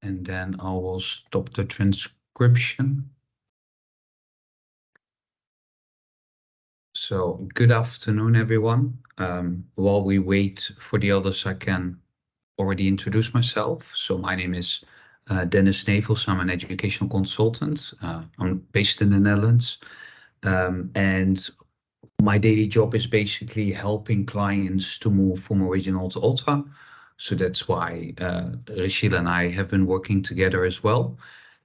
and then I will stop the transcription. So good afternoon, everyone. While we wait for the others, I can already introduce myself. So my name is Dennis Nevels. I'm an educational consultant. I'm based in the Netherlands. And my daily job is basically helping clients to move from original to ultra. So that's why Rachel and I have been working together as well.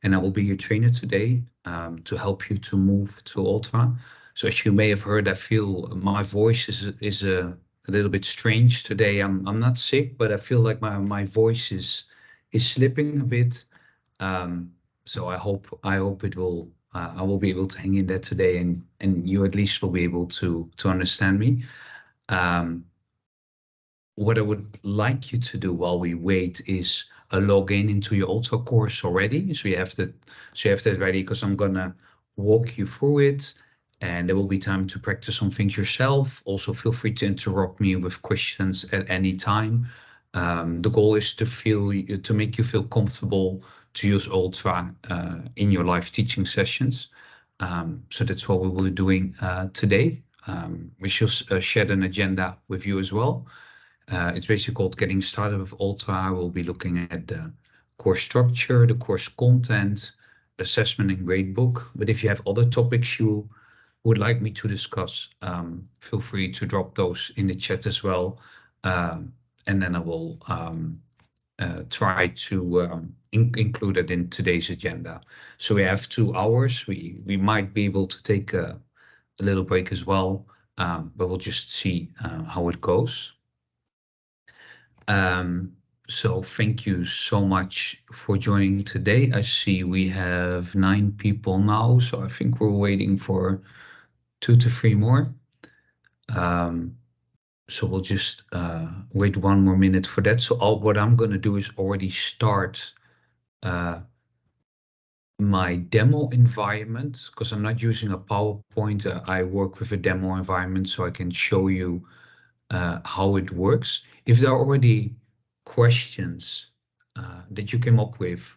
And I will be your trainer today to help you to move to ultra. So as you may have heard, I feel my voice is a little bit strange today. I'm not sick, but I feel like my voice is slipping a bit. So I hope it will. I will be able to hang in there today, and you at least will be able to understand me. What I would like you to do while we wait is log in into your Ultra course already. So you have that ready, because I'm gonna walk you through it, and there will be time to practice some things yourself. Also, feel free to interrupt me with questions at any time. The goal is to make you feel comfortable to use Ultra in your live teaching sessions. So that's what we will be doing today. We shall share an agenda with you as well. It's basically called Getting Started with Ultra. We'll be looking at the course structure, the course content, assessment and gradebook. But if you have other topics you would like me to discuss, feel free to drop those in the chat as well. And then I will try to include it in today's agenda. So we have 2 hours. We might be able to take a little break as well, but we'll just see how it goes. So thank you so much for joining today. I see we have 9 people now, so I think we're waiting for 2 to 3 more. So we'll just wait 1 more minute for that. So what I'm going to do is already start my demo environment, because I'm not using a PowerPoint. I work with a demo environment, so I can show you how it works. If there are already questions that you came up with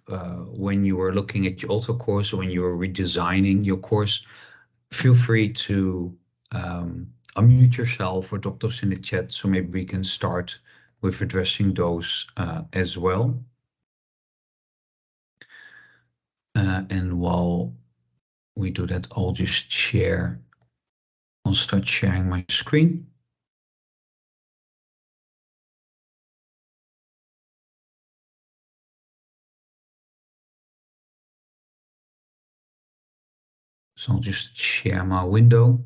when you were looking at your Ultra course or when you were redesigning your course, feel free to unmute yourself or drop those in the chat, so maybe we can start with addressing those as well. And while we do that, I'll start sharing my screen. So I'll just share my window.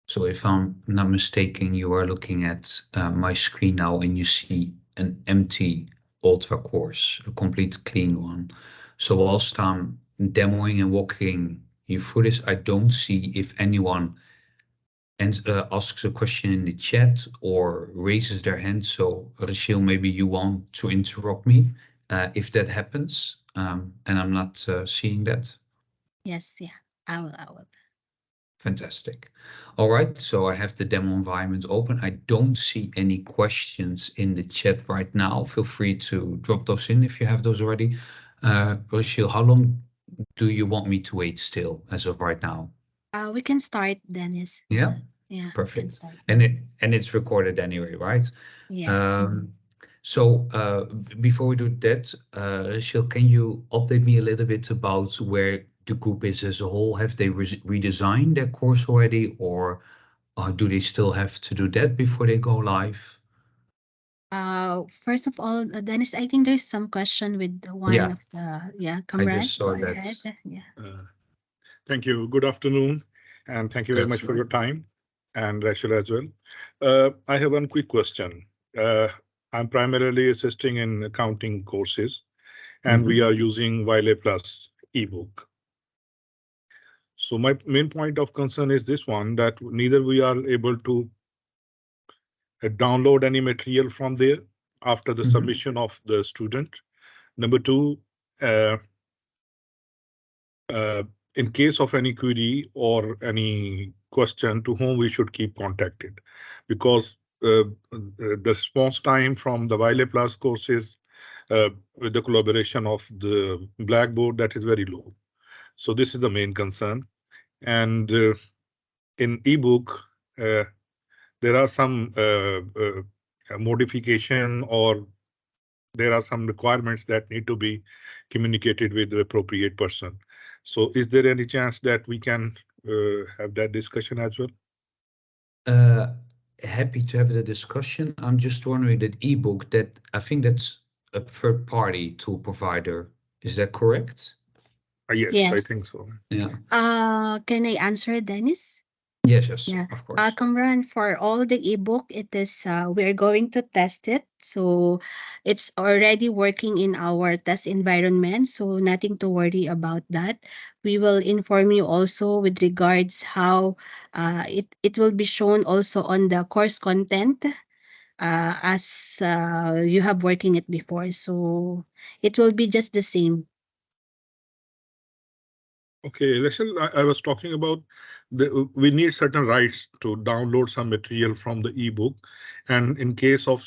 So if I'm not mistaken, you are looking at my screen now, and you see an empty Ultra course, a complete clean one. So whilst I'm demoing and walking you through this, I don't see if anyone asks a question in the chat or raises their hand. So Rachel, maybe you want to interrupt me if that happens, and I'm not seeing that. Yes, yeah, I will. Fantastic. All right, so I have the demo environment open. I don't see any questions in the chat right now. Feel free to drop those in if you have those already. Rachel, how long do you want me to wait still as of right now? We can start, Dennis. Yeah? Yeah, Perfect. And it's recorded anyway, right? Yeah. So before we do that, Rachel, can you update me a little bit about where the group is as a whole? Have they redesigned their course already, or do they still have to do that before they go live? First of all, Dennis, I think there's some question with one of the comrade. I just saw Go that. ahead. Yeah. Thank you. Good afternoon, and thank you very much for your time, and Rachel as well. I have one quick question. I'm primarily assisting in accounting courses, and we are using YLA Plus ebook. So my main point of concern is this one, that neither we are able to download any material from there after the submission of the student. Number 2, in case of any query or any question, to whom we should keep contacted, because the response time from the Wiley Plus courses with the collaboration of the Blackboard, that is very low. So this is the main concern. And in ebook, there are some modification, or there are some requirements that need to be communicated with the appropriate person. So is there any chance that we can have that discussion as well? Happy to have the discussion. I'm just wondering that ebook, that I think that's a third party tool provider. Is that correct? Yes, I think so. Yeah. Can I answer, Dennis? Yes, Yeah. of course. Kamran, for all the ebook, it is we're going to test it. So it's already working in our test environment. So nothing to worry about that. We will inform you also with regards how it will be shown also on the course content as you have working it before. So it will be just the same. Okay, Rachel, I was talking about we need certain rights to download some material from the ebook, and in case of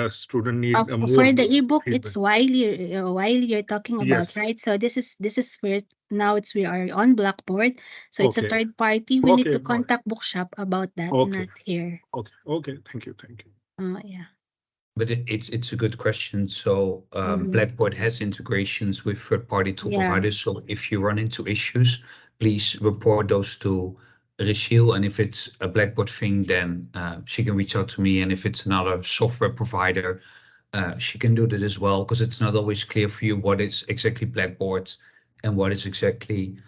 student need more For the ebook, feedback. it's Wiley you're talking about, Yes. right? So this is where now we are on Blackboard. So it's a Okay. third party. We need to Okay, got it. contact Bookshop about that, Okay. not here. Okay, thank you. Yeah. But it's a good question. So Mhm. Blackboard has integrations with third-party tool Yeah. providers. So if you run into issues, please report those to Rachel. And if it's a Blackboard thing, then she can reach out to me. And if it's another software provider, she can do that as well, because it's not always clear for you what is exactly Blackboard and what is exactly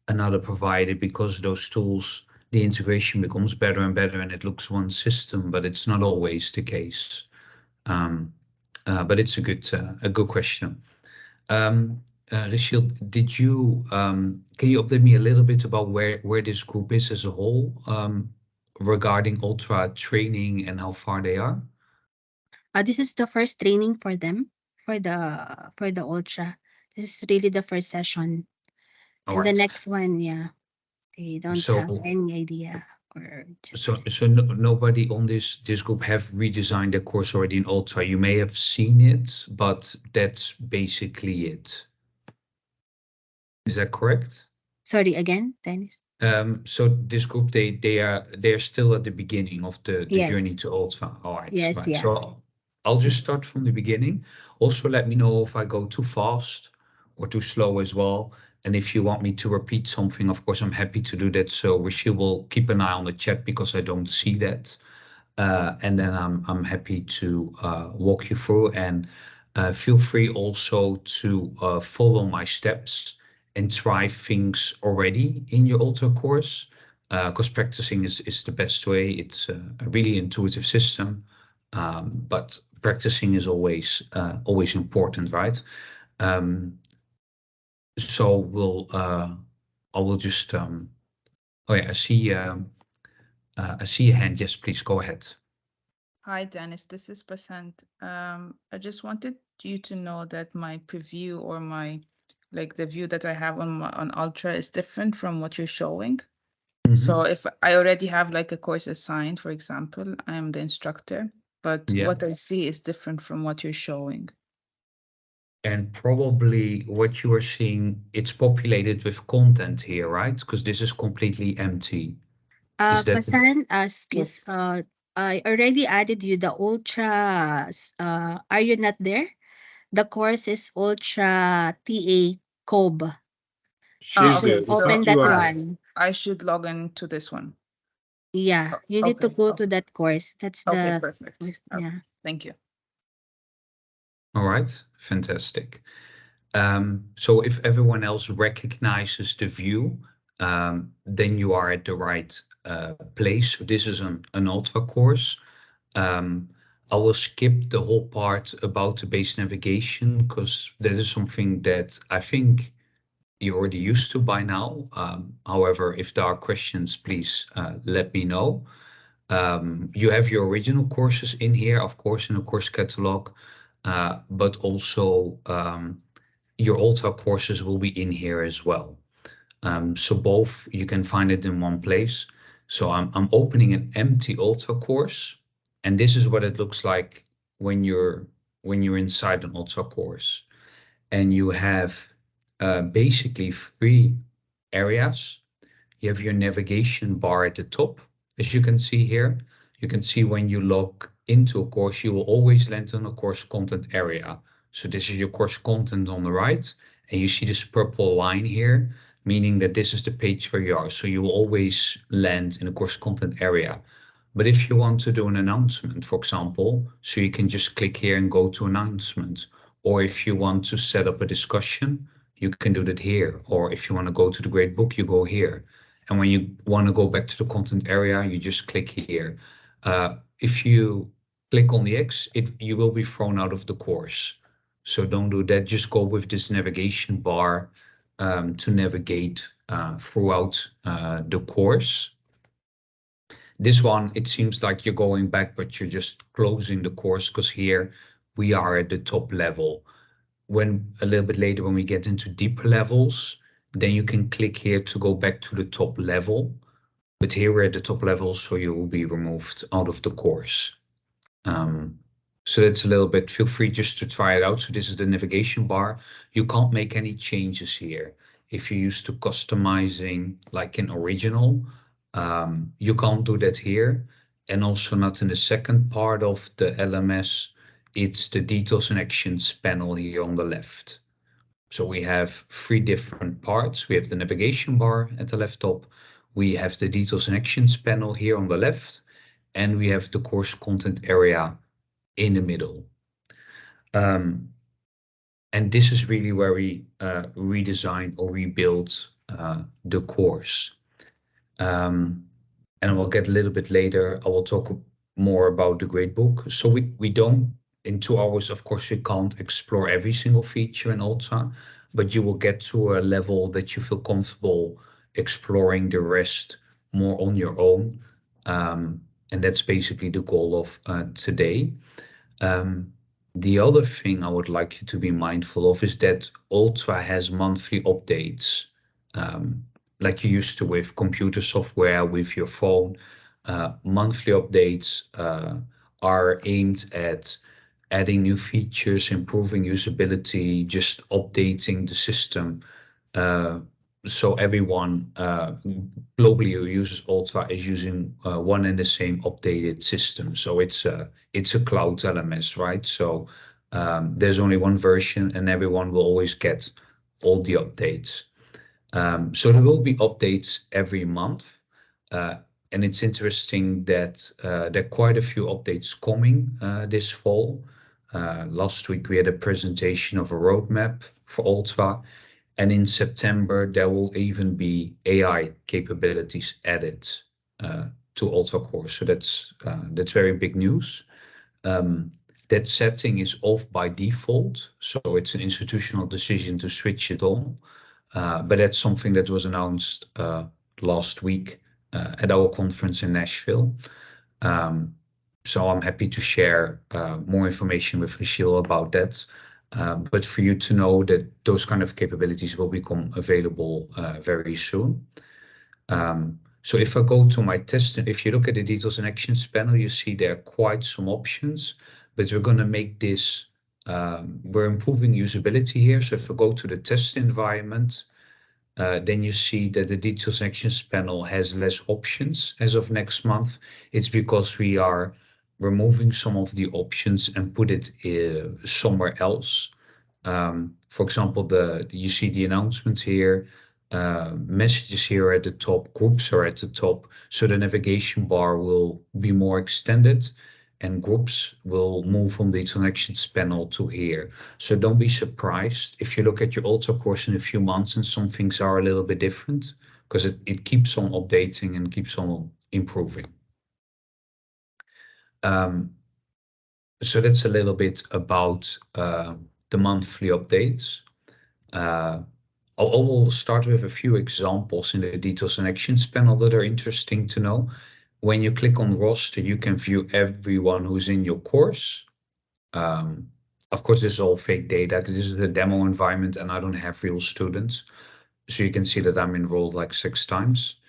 another provider, because those tools, the integration becomes better and better and it looks one system, but it's not always the case. But it's a good question. Rachel, can you update me a little bit about where this group is as a whole, regarding Ultra training and how far they are? This is the first training for them for the Ultra. This is really the first session. All And the right. next one, they don't have any idea. So nobody on this group have redesigned their course already in Ultra. You may have seen it, but that's basically it. Is that correct? Sorry, again, Dennis. So this group, they are still at the beginning of the journey Yes. to Ultra. All right. Yes, Right. yeah. So I'll just Yes. start from the beginning. Also, let me know if I go too fast or too slow as well. And if you want me to repeat something, of course, I'm happy to do that. So Rachel will keep an eye on the chat because I don't see that. And then I'm happy to walk you through, and feel free also to follow my steps and try things already in your Ultra course, because practicing is the best way. It's a really intuitive system, but practicing is always important, right? So I will just oh yeah, I see a hand. Yes, please go ahead. Hi, Dennis. This is Basant. I just wanted you to know that my preview, or the view that I have on Ultra, is different from what you're showing. So if I already have a course assigned, for example, I am the instructor, but what I see is different from what you're showing. And probably what you are seeing, it's populated with content here, right? Because this is completely empty. Is that Pasan, Yes. I already added you the Ultra. Are you not there? The course is Ultra TA COB. Okay, Open that one. I should log into this one. Yeah, you need to go to that course. That's Okay, the perfect. yeah. Thank you. all right? Fantastic. So if everyone else recognizes the view, then you are at the right place. So this is an Ultra course. I will skip the whole part about the base navigation, because that is something that I think you're already used to by now. However, if there are questions, please let me know. You have your original courses in here, of course, in the course catalog, but also your Ultra courses will be in here as well. So both, you can find it in one place. So I'm opening an empty Ultra course, And this is what it looks like when you're inside an Ultra course. And you have basically 3 areas. You have your navigation bar at the top, as you can see here. You can see when you log into a course, you will always land on a course content area. So this is your course content on the right, and you see this purple line here, meaning that this is the page where you are. So you will always land in a course content area. But if you want to do an announcement, for example, so you can just click here and go to announcement. Or if you want to set up a discussion, you can do that here. Or if you want to go to the gradebook, you go here. And when you want to go back to the content area, you just click here. If you click on the X, you will be thrown out of the course. So don't do that. Just go with this navigation bar to navigate throughout the course. This one, it seems like you're going back, but you're just closing the course, because here we are at the top level. When a little bit later, when we get into deeper levels, then you can click here to go back to the top level. But here we're at the top level, so you will be removed out of the course. So that's a little bit, feel free just to try it out. So this is the navigation bar. You can't make any changes here. If you're used to customizing like in original, you can't do that here. And also not in the second part of the LMS. It's the details and actions panel here on the left. So we have 3 different parts. We have the navigation bar at the left top. We have the details and actions panel here on the left. And we have the course content area in the middle. And this is really where we redesign or rebuild the course. And we'll get a little bit later, I will talk more about the gradebook. So we don't, in 2 hours, of course, we can't explore every single feature in Ultra, but you will get to a level that you feel comfortable exploring the rest more on your own. And that's basically the goal of today. The other thing I would like you to be mindful of is that Ultra has monthly updates, like you used to with computer software, with your phone. Monthly updates are aimed at adding new features, improving usability, just updating the system. So everyone globally who uses Ultra is using one and the same updated system. So it's a cloud LMS, right? So there's only one version, and everyone will always get all the updates. So there will be updates every month. And it's interesting that there are quite a few updates coming this fall. Last week we had a presentation of a roadmap for Ultra. And in September, there will even be AI capabilities added to Ultra course. So that's very big news. That setting is off by default. So it's an institutional decision to switch it on. But that's something that was announced last week at our conference in Nashville. So I'm happy to share more information with Rachel about that. But for you to know that those kind of capabilities will become available very soon. So if I go to my test, if you look at the details and actions panel, you see there are quite some options, but we're going to make this, we're improving usability here. So if I go to the test environment, then you see that the details and actions panel has less options as of next month. It's because we are removing some of the options and put it somewhere else. For example, you see the announcements here, messages here at the top, groups are at the top. So the navigation bar will be more extended, and groups will move from the connections panel to here. So don't be surprised if you look at your Ultra course in a few months and some things are a little bit different, because it keeps on updating and keeps on improving. So that's a little bit about the monthly updates. I will start with a few examples in the details and actions panel that are interesting to know. When you click on roster, you can view everyone who's in your course. Of course, this is all fake data because this is a demo environment and I don't have real students. So you can see that I'm enrolled like 6 times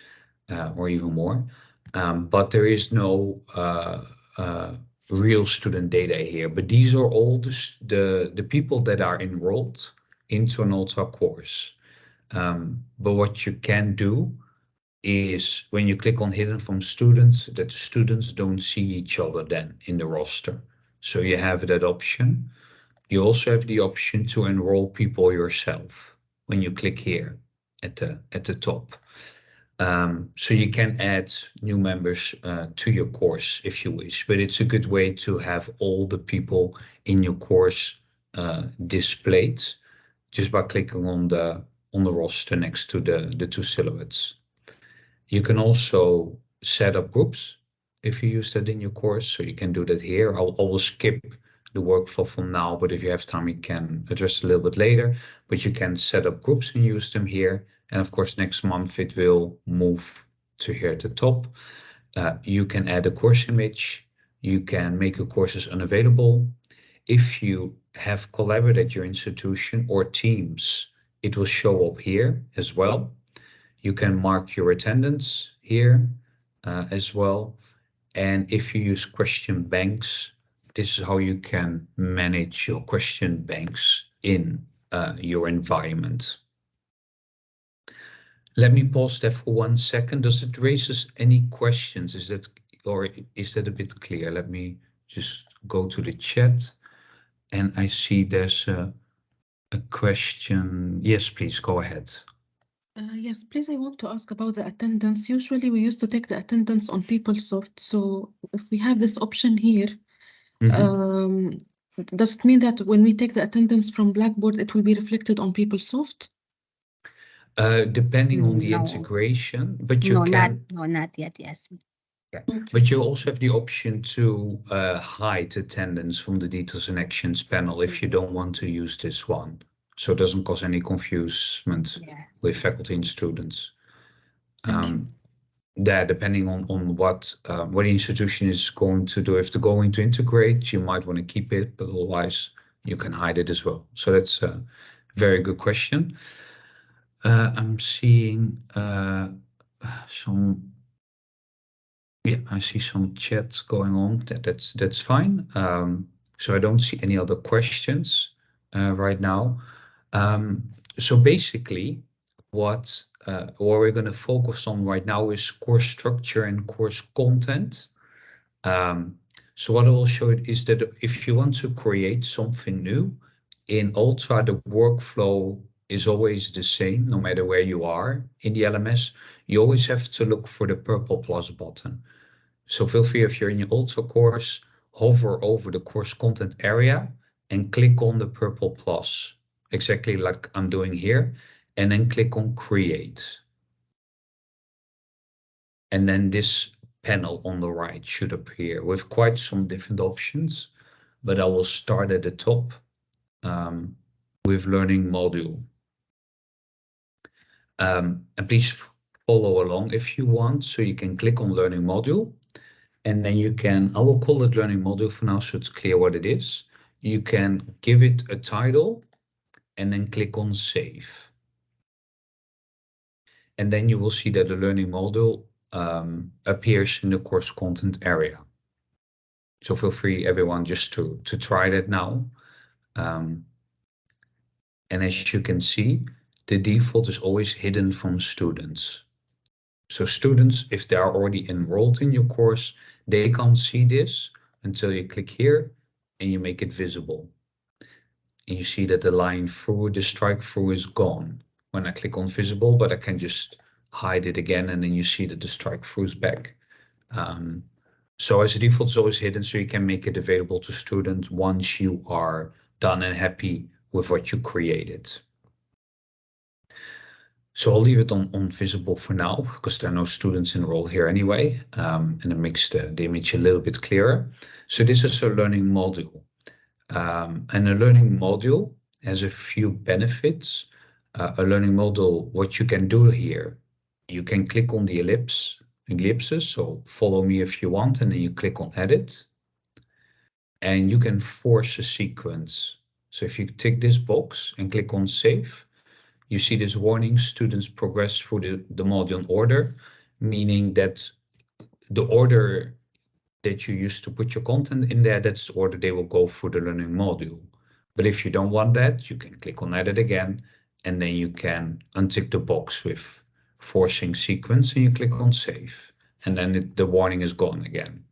or even more. But there is no real student data here, but these are all the people that are enrolled into an Ultra course. But what you can do is when you click on hidden from students, that the students don't see each other then in the roster. So you have that option. You also have the option to enroll people yourself when you click here at the top. So you can add new members to your course if you wish, but it's a good way to have all the people in your course displayed just by clicking on the roster next to the two silhouettes. You can also set up groups if you use that in your course, so you can do that here. I will skip the workflow from now, but if you have time, you can address a little bit later, but you can set up groups and use them here. And of course, next month it will move to here at the top. You can add a course image. You can make your courses unavailable. If you have collaborated at your institution or teams, it will show up here as well. You can mark your attendance here as well. And if you use question banks, this is how you can manage your question banks in your environment. Let me pause there for 1 second. Does it raises any questions? Is that a bit clear? Let me just go to the chat, and I see there's a question. Yes, please go ahead. Yes, please, I want to ask about the attendance. Usually we used to take the attendance on PeopleSoft. So if we have this option here, does it mean that when we take the attendance from Blackboard, it will be reflected on PeopleSoft? Depending on the No. integration, but you can. Not yet, yes. Okay. But you also have the option to hide attendance from the details and actions panel if you don't want to use this one. So it doesn't cause any confusement with faculty and students. That depending on what the institution is going to do. If they're going to integrate, you might want to keep it, but otherwise you can hide it as well. So that's a very good question. I'm seeing some. Yeah, I see some chat going on. That's fine. So I don't see any other questions right now. So basically, what we're going to focus on right now is course structure and course content. So what I will show you is that if you want to create something new in Ultra, the workflow is always the same, no matter where you are in the LMS. You always have to look for the purple plus button. So feel free, if you're in your Ultra course, hover over the course content area and click on the purple plus, exactly like I'm doing here, and then click on create. And then this panel on the right should appear with quite some different options, but I will start at the top with learning module. And please follow along if you want, so you can click on learning module, and then you can, I will call it learning module for now so it's clear what it is. You can give it a title and then click on save. And then you will see that the learning module appears in the course content area. So feel free, everyone, just to try that now. And as you can see, the default is always hidden from students. So students, if they are already enrolled in your course, they can't see this until you click here and you make it visible. And you see that the line through, the strike through is gone when I click on visible, but I can just hide it again, and then you see that the strike through is back. So as a default, it's always hidden, so you can make it available to students once you are done and happy with what you created. So I'll leave it on visible for now, because there are no students enrolled here anyway, and it makes the image a little bit clearer. So this is a learning module. And a learning module has a few benefits. A learning module, what you can do here, you can click on the ellipses, so follow me if you want, and then you click on edit. And you can force a sequence. So if you tick this box and click on save, you see this warning, students progress through the module in order, meaning that the order that you use to put your content in there, that's the order they will go through the learning module. But if you don't want that, you can click on edit again, and then you can untick the box with forcing sequence, and you click on save, and then the warning is gone again.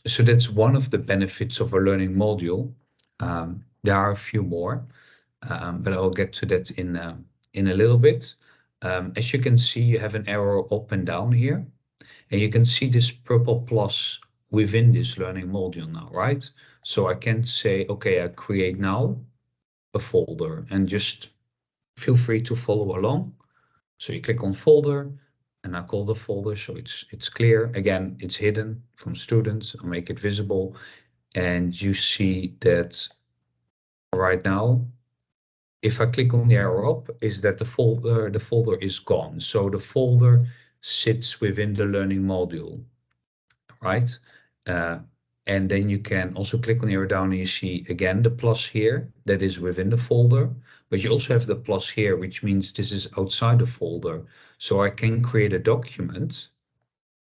So that's one of the benefits of a learning module. There are a few more, but I'll get to that in a little bit. As you can see, you have an arrow up and down here, and you can see this purple plus within this learning module now, right? So I can say, okay, I create now a folder, and just feel free to follow along. So you click on folder, and I call the folder so it's clear. Again, it's hidden from students. I'll make it visible, and you see that right now, if I click on the arrow up, is that the folder is gone. So the folder sits within the learning module, right? And then you can also click on the arrow down, and you see again the plus here that is within the folder, but you also have the plus here, which means this is outside the folder. So I can create a document.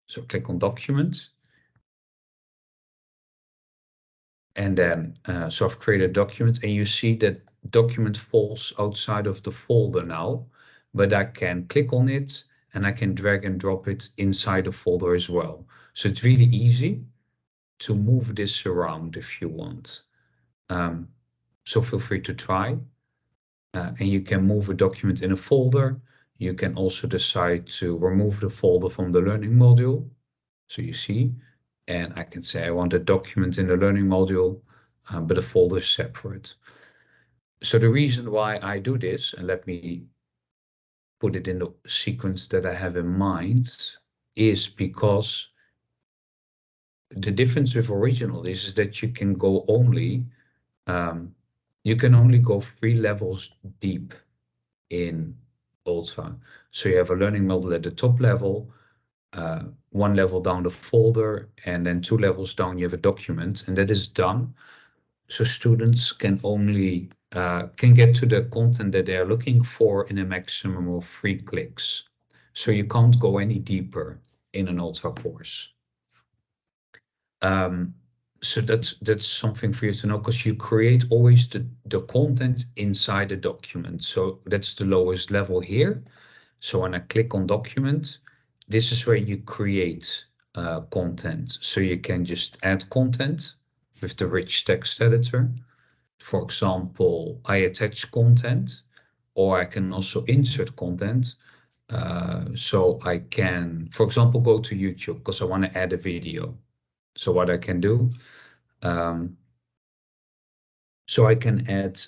So click on document. And then, so I've created a document, and you see that document falls outside of the folder now, but I can click on it and I can drag and drop it inside the folder as well. So it's really easy to move this around if you want. So feel free to try. And you can move a document in a folder. You can also decide to remove the folder from the learning module. So you see, and I can say I want a document in the learning module, but the folder is separate. So the reason why I do this, and let me put it in the sequence that I have in mind, is because the difference with original is that you can go only, you can only go 3 levels deep in Ultra. So you have a learning module at the top level, 1 level down the folder, and then 2 levels down you have a document, and that is done. So students can only can get to the content that they're looking for in a maximum of 3 clicks. So you can't go any deeper in an Ultra course. So that's something for you to know, because you create always the content inside the document. So that's the lowest level here. So when I click on document, this is where you create content. So you can just add content with the rich text editor. For example, I attach content, or I can also insert content. So I can, for example, go to YouTube because I want to add a video. So what I can do, so I can add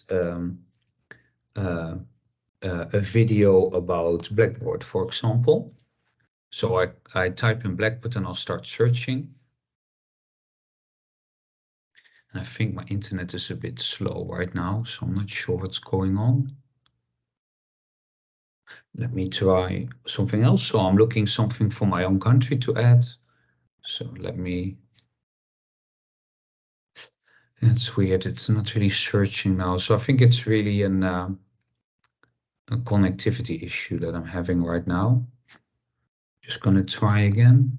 a video about Blackboard, for example. So I type in Blackboard and I'll start searching. And I think my internet is a bit slow right now, so I'm not sure what's going on. Let me try something else. So I'm looking something from my own country to add. So let me, it's weird, it's not really searching now. So I think it's really a connectivity issue that I'm having right now. Just gonna try again.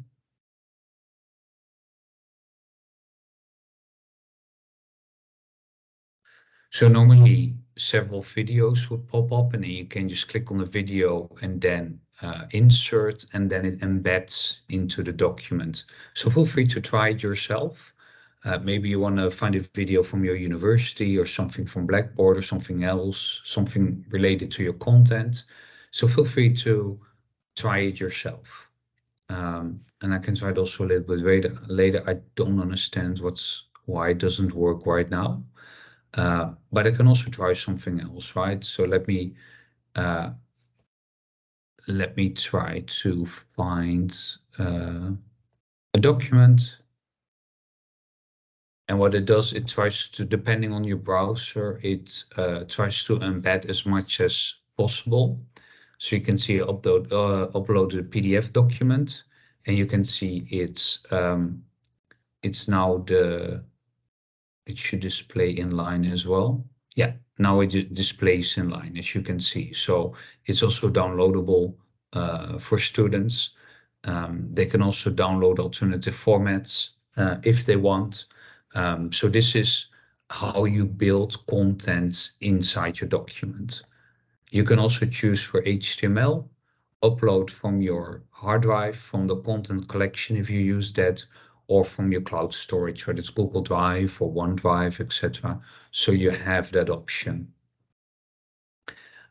So normally several videos would pop up, and then you can just click on the video and then insert, and then it embeds into the document. So feel free to try it yourself. Maybe you want to find a video from your university or something from Blackboard or something else, something related to your content. So feel free to try it yourself. And I can try it also a little bit later. I don't understand why it doesn't work right now. But I can also try something else, right? So let me try to find a document. And what it does, it tries to, depending on your browser, it tries to embed as much as possible. So you can see I uploaded a PDF document, and you can see it's now it should display inline as well. Yeah, now it displays inline, as you can see. So it's also downloadable for students. They can also download alternative formats if they want. So this is how you build content inside your document. You can also choose for HTML, upload from your hard drive, from the content collection if you use that, or from your cloud storage, whether it's Google Drive or OneDrive, etc. So you have that option.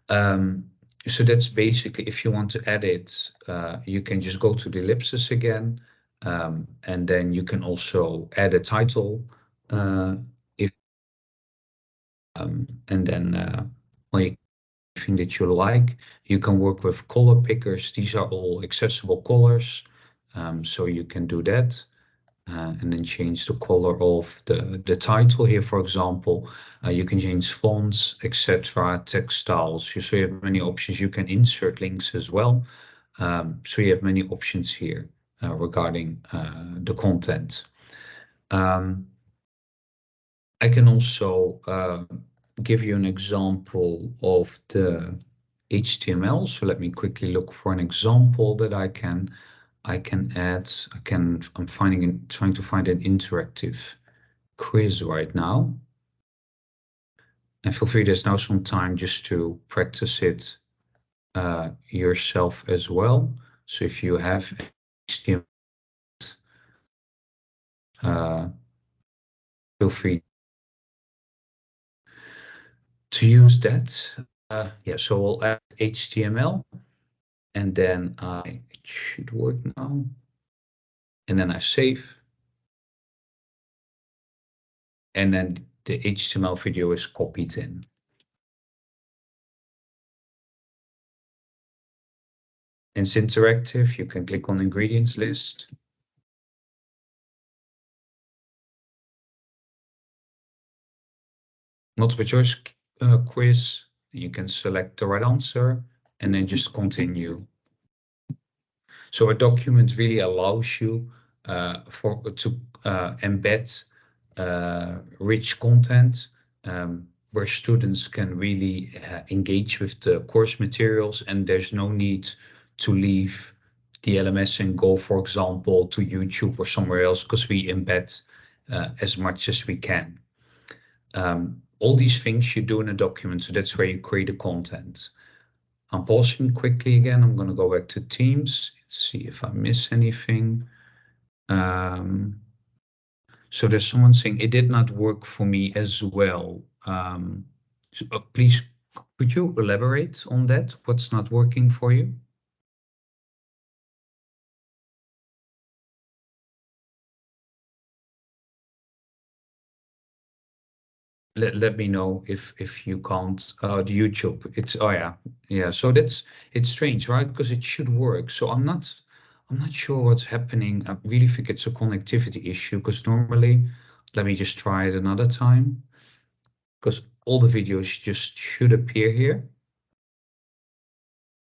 So that's basically, if you want to edit, you can just go to the ellipsis again, and then you can also add a title, and then anything that you like. You can work with color pickers. These are all accessible colors, so you can do that. And then change the color of the title here, for example. You can change fonts, etc., text styles. So you have many options. You can insert links as well. So you have many options here regarding the content. I can also give you an example of the HTML. So let me quickly look for an example that I can add. I'm trying to find an interactive quiz right now. And feel free, there's now some time just to practice it yourself as well. So if you have HTML, feel free to use that. Yeah, so we'll add HTML, and then it should work now. And then I save. And then the HTML video is copied in. And it's interactive. You can click on ingredients list. Multiple choice quiz. You can select the right answer and then just continue. So a document really allows you to embed rich content where students can really engage with the course materials, and there's no need to leave the LMS and go, for example, to YouTube or somewhere else, because we embed as much as we can. All these things you do in a document, so that's where you create the content. I'm pausing quickly again. I'm going to go back to Teams, see if I miss anything. So there's someone saying it did not work for me as well. So, please, could you elaborate on that? What's not working for you? Let me know if you can't. The YouTube, it's yeah. So it's strange, right? Because it should work. So I'm not sure what's happening. I really think it's a connectivity issue, because normally, let me just try it another time, because all the videos just should appear here.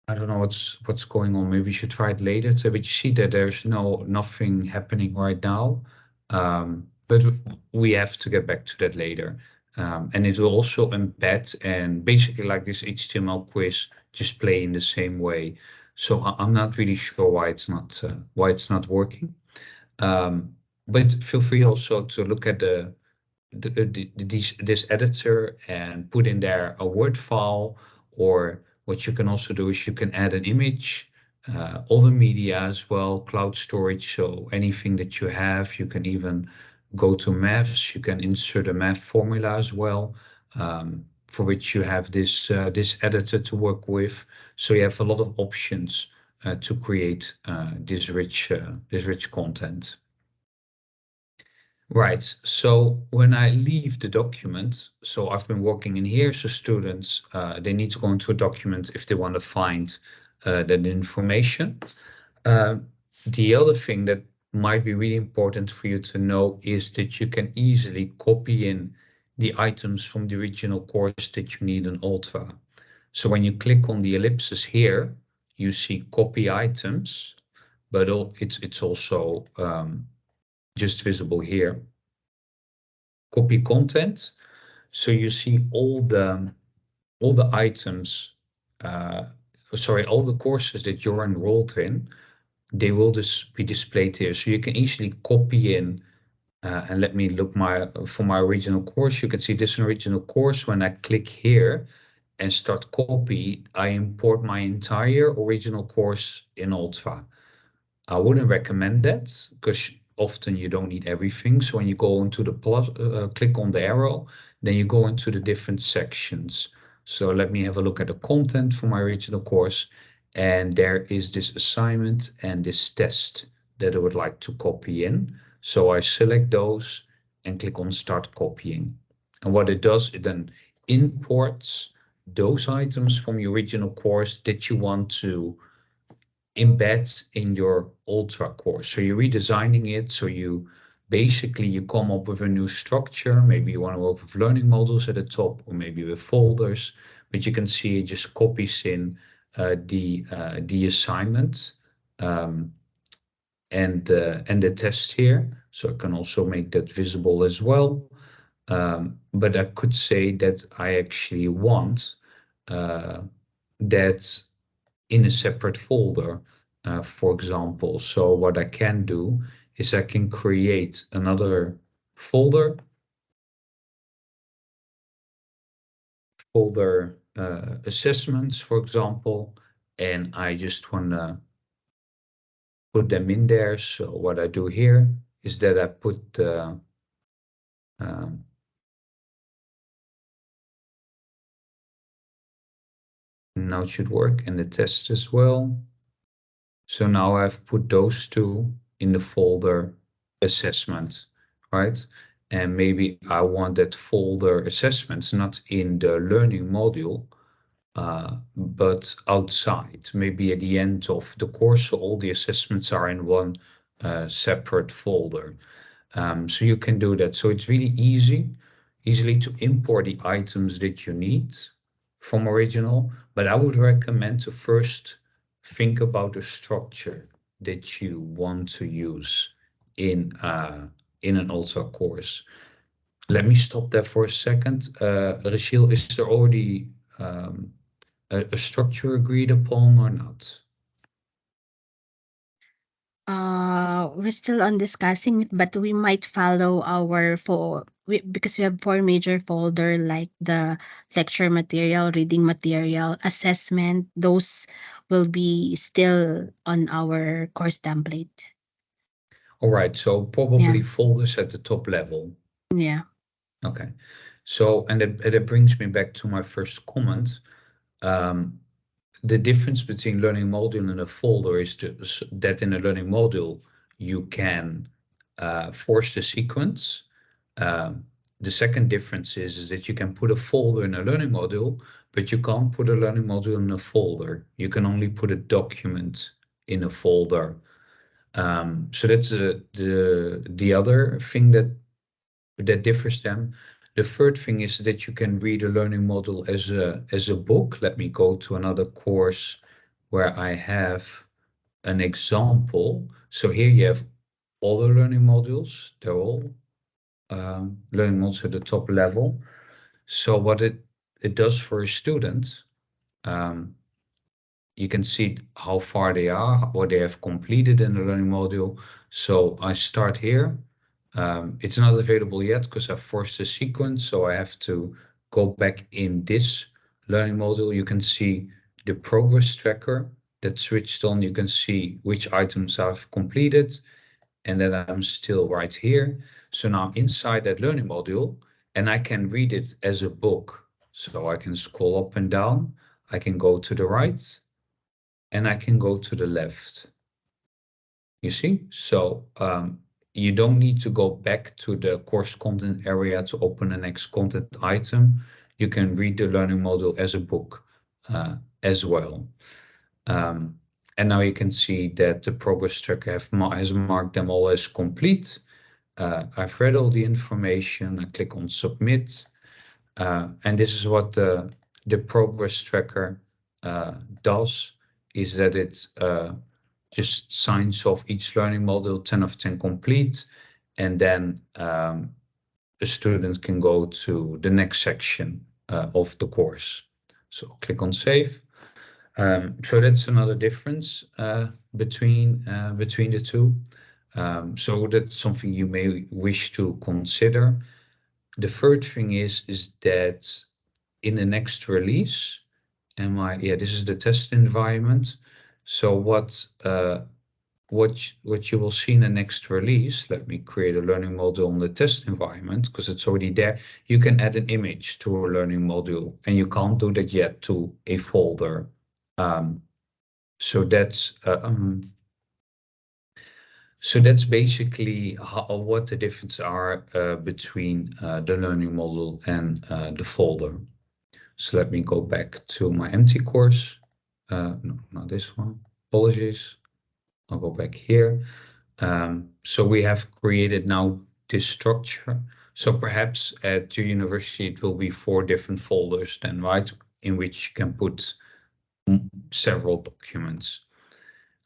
I don't know what's going on. Maybe you should try it later. So, but you see that there's nothing happening right now. But we have to get back to that later. And it will also embed, and basically like this HTML quiz, just play in the same way. So I'm not really sure why it's not working. But feel free also to look at this editor and put in there a Word file, or what you can also do is you can add an image, all the media as well, cloud storage. So anything that you have, you can even go to maths. You can insert a math formula as well, for which you have this editor to work with. So you have a lot of options to create this rich content. Right. So when I leave the document, so I've been working in here. So students, they need to go into a document if they want to find that information. The other thing that might be really important for you to know is that you can easily copy in the items from the original course that you need in Ultra. So when you click on the ellipsis here, you see copy items, but it's also just visible here. Copy content. So you see all the items, all the courses that you're enrolled in. they will just be displayed here. So you can easily copy in, and let me look for my original course. You can see this original course. When I click here and start copy, I import my entire original course in Ultra. I wouldn't recommend that because often you don't need everything. So when you go into the plus, click on the arrow, then you go into the different sections. So let me have a look at the content for my original course. And there is this assignment and this test that I would like to copy in. So I select those and click on start copying. And what it does, it then imports those items from your original course that you want to embed in your Ultra course. So you're redesigning it. So you basically you come up with a new structure. Maybe you want to work with learning modules at the top, or maybe with folders. But you can see it just copies in the assignment and the test here. So I can also make that visible as well. But I could say that I actually want that in a separate folder, for example. So what I can do is I can create another folder, assessments, for example, and I just want to put them in there. So what I do here is that I put now it should work, and the test as well. So now I've put those two in the folder assessment, right? And maybe I want that folder assessments not in the learning module, but outside, maybe at the end of the course, so all the assessments are in one separate folder. So you can do that. So it's really easily to import the items that you need from original, but I would recommend to first think about the structure that you want to use in an Ultra course. Let me stop there for a second. Rachel, is there already a structure agreed upon or not? We're still on discussing it, but we might follow because we have four major folder like the lecture material, reading material, assessment. Those will be still on our course template. All right, so probably Yeah. folders at the top level. Yeah. Okay, so and it brings me back to my first comment. The difference between learning module and a folder is that in a learning module you can force the sequence. The second difference is that you can put a folder in a learning module, but you can't put a learning module in a folder. You can only put a document in a folder. So that's the other thing that differs them. The third thing is that you can read a learning module as a book. Let me go to another course where I have an example. So here you have all the learning modules. They're all learning modules at the top level. So what it does for a student, you can see how far they are, what they have completed in the learning module. So I start here. It's not available yet because I forced the sequence, so I have to go back in this learning module. You can see the progress tracker that's switched on. You can see which items I've completed, and then I'm still right here. So now inside that learning module, and I can read it as a book. So I can scroll up and down. I can go to the right, and I can go to the left. You see? So you don't need to go back to the course content area to open the next content item. You can read the learning module as a book as well. And now you can see that the progress tracker has marked them all as complete. I've read all the information. I click on submit. And this is what the progress tracker does, is that it just signs off each learning module 10 of 10 complete, and then a student can go to the next section of the course. So click on save. So that's another difference between the two. So that's something you may wish to consider. The third thing is that in the next release, this is the test environment. So what you will see in the next release, let me create a learning module on the test environment because it's already there. You can add an image to a learning module, and you can't do that yet to a folder. So that's basically what the differences are between the learning module and the folder. So let me go back to my empty course. No, not this one. Apologies. I'll go back here. So we have created now this structure. So perhaps at your university, it will be 4 different folders then, right? In which you can put several documents.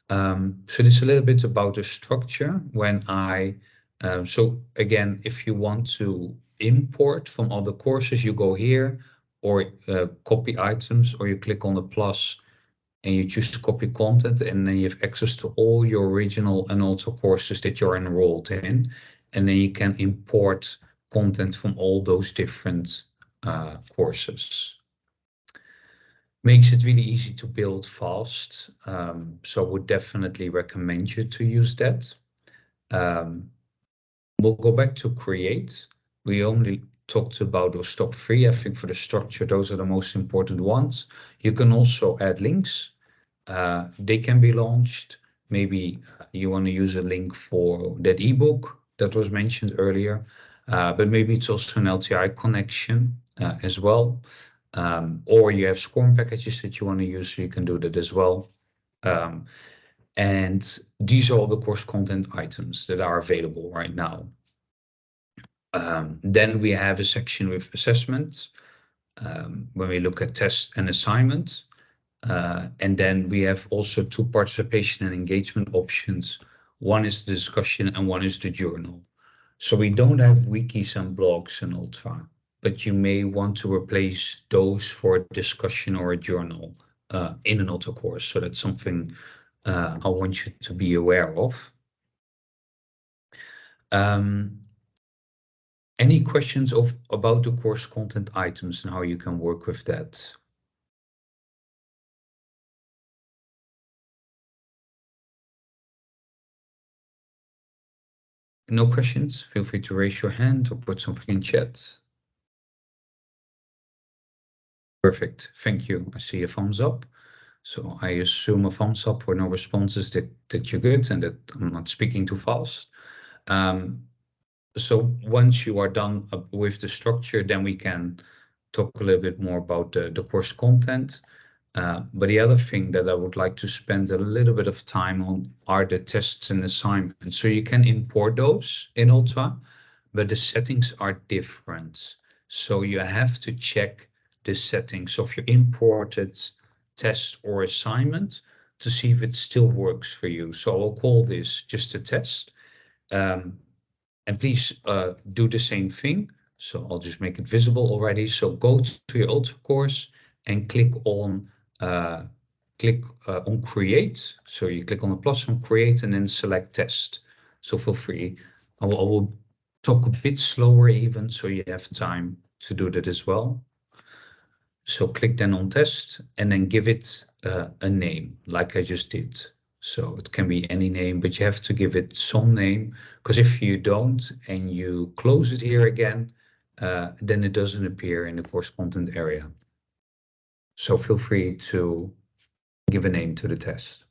So this is a little bit about the structure when so again, if you want to import from other courses, you go here or copy items, or you click on the plus and you choose to copy content, and then you have access to all your original and also courses that you're enrolled in. And then you can import content from all those different courses. Makes it really easy to build fast. So I would definitely recommend you to use that. We'll go back to create. We only talked about those top 3. I think for the structure, those are the most important ones. You can also add links. They can be launched. Maybe you want to use a link for that ebook that was mentioned earlier, but maybe it's also an LTI connection as well. Or you have SCORM packages that you want to use, so you can do that as well. And these are all the course content items that are available right now. Then we have a section with assessments when we look at test and assignment. And then we have also 2 participation and engagement options. One is the discussion and one is the journal. So we don't have wikis and blogs in Ultra, but you may want to replace those for a discussion or a journal in an Ultra course. So that's something I want you to be aware of. Any questions about the course content items and how you can work with that? No questions? Feel free to raise your hand or put something in chat. Perfect, thank you. I see a thumbs up. So I assume a thumbs up or no responses that you're good and that I'm not speaking too fast. So once you are done with the structure, then we can talk a little bit more about the course content. But the other thing that I would like to spend a little bit of time on are the tests and assignments. So you can import those in Ultra, but the settings are different. So you have to check the settings. So if you imported test or assignment to see if it still works for you. So I'll call this just a test. And please do the same thing. So I'll just make it visible already. So go to your Ultra course and click on create. So you click on the plus on create and then select test. So feel free. I will talk a bit slower even, so you have time to do that as well. So click then on test and then give it a name like I just did. So it can be any name, but you have to give it some name, because if you don't and you close it here again, then it doesn't appear in the course content area. So feel free to give a name to the test.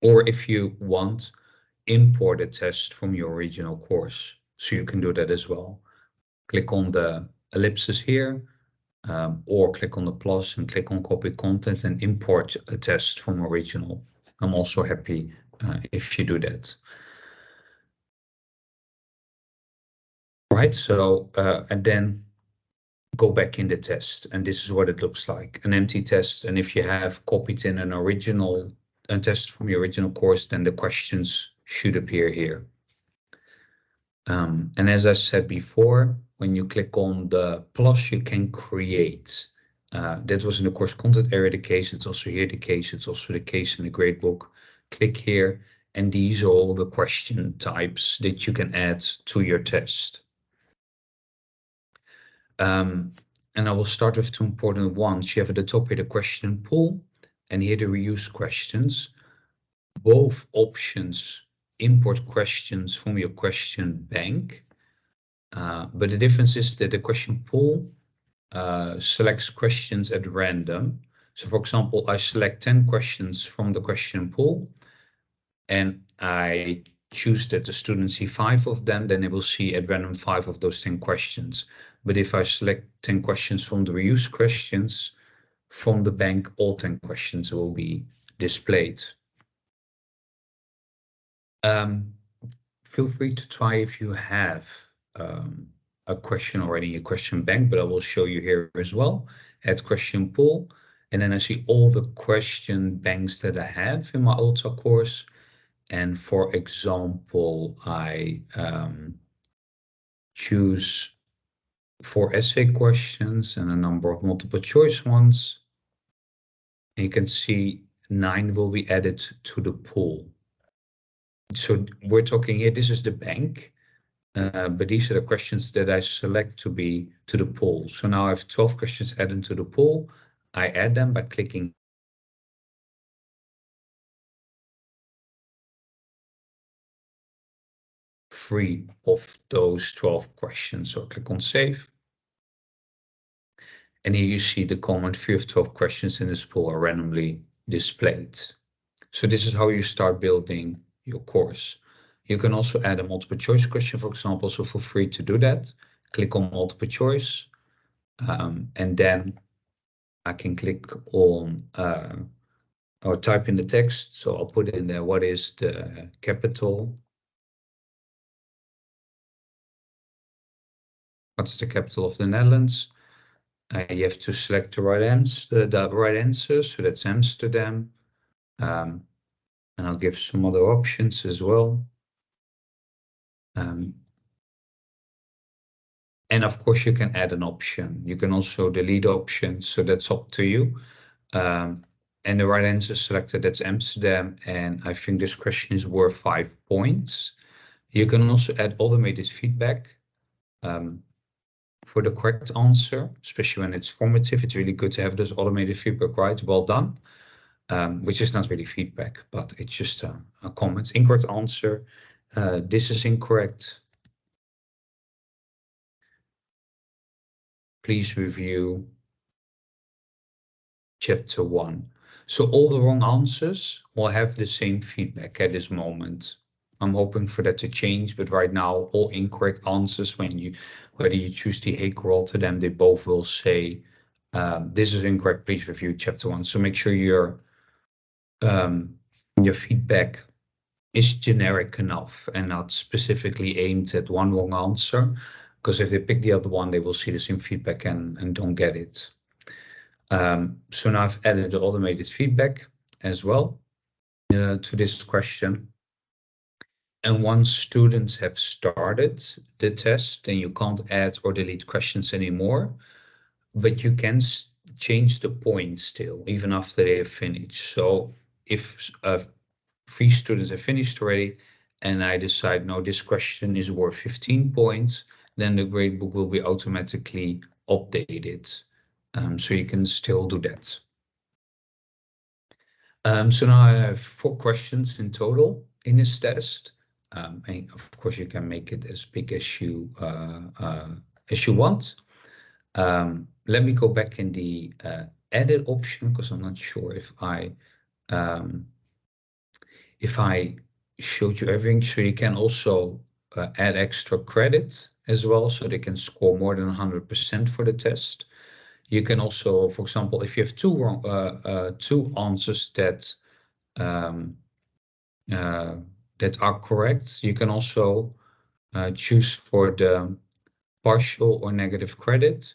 Or if you want, import a test from your original course. So you can do that as well. Click on the ellipses here, or click on the plus and click on copy content and import a test from original. I'm also happy if you do that. Right, so and then go back in the test, and this is what it looks like, an empty test. And if you have copied in an original test from your original course, then the questions should appear here. And as I said before, when you click on the plus, you can create. That was in the course content area the case. It's also here the case. It's also the case in the gradebook. Click here, and these are all the question types that you can add to your test. And I will start with two important ones. You have at the top here the question pool, and here the reuse questions. Both options import questions from your question bank. But the difference is that the question pool selects questions at random. So for example, I select 10 questions from the question pool, and I choose that the students see 5 of them, then they will see at random 5 of those 10 questions. But if I select 10 questions from the reuse questions from the bank, all 10 questions will be displayed. Feel free to try if you have a question already in your question bank, but I will show you here as well. Add question pool, and then I see all the question banks that I have in my Ultra course. And for example, I choose 4 essay questions and a number of multiple choice ones. And you can see 9 will be added to the pool. So we're talking here, this is the bank, but these are the questions that I select to be to the pool. So now I have 12 questions added to the pool. I add them by clicking free of those 12 questions. So click on save. And here you see the comment 3 of 12 questions in this pool are randomly displayed. So this is how you start building your course. You can also add a multiple choice question, for example, so feel free to do that. Click on multiple choice, and then I can click on or type in the text. So I'll put in there, what is the capital? What's the capital of the Netherlands? You have to select the right answer, so that's Amsterdam. And I'll give some other options as well. And of course, you can add an option. You can also delete options, so that's up to you. And the right answer selected, that's Amsterdam. And I think this question is worth 5 points. You can also add automated feedback for the correct answer, especially when it's formative. It's really good to have this automated feedback, right? Well done. Which is not really feedback, but it's just a comment. Incorrect answer. This is incorrect. Please review chapter 1. So all the wrong answers will have the same feedback at this moment. I'm hoping for that to change, but right now all incorrect answers, whether you choose the Hake or alter them, they both will say this is incorrect. Please review chapter 1. So make sure your feedback is generic enough and not specifically aimed at one wrong answer, because if they pick the other one, they will see the same feedback and don't get it. So now I've added the automated feedback as well to this question. And once students have started the test, then you can't add or delete questions anymore, but you can change the points still, even after they have finished. So if 3 students have finished already, and I decide, no, this question is worth 15 points, then the gradebook will be automatically updated. So you can still do that. So now I have 4 questions in total in this test. And of course, you can make it as big as you want. Let me go back in the edit option, because I'm not sure if I showed you everything. So you can also add extra credit as well, so they can score more than 100% for the test. You can also, for example, if you have 2 answers that are correct, you can also choose for the partial or negative credit,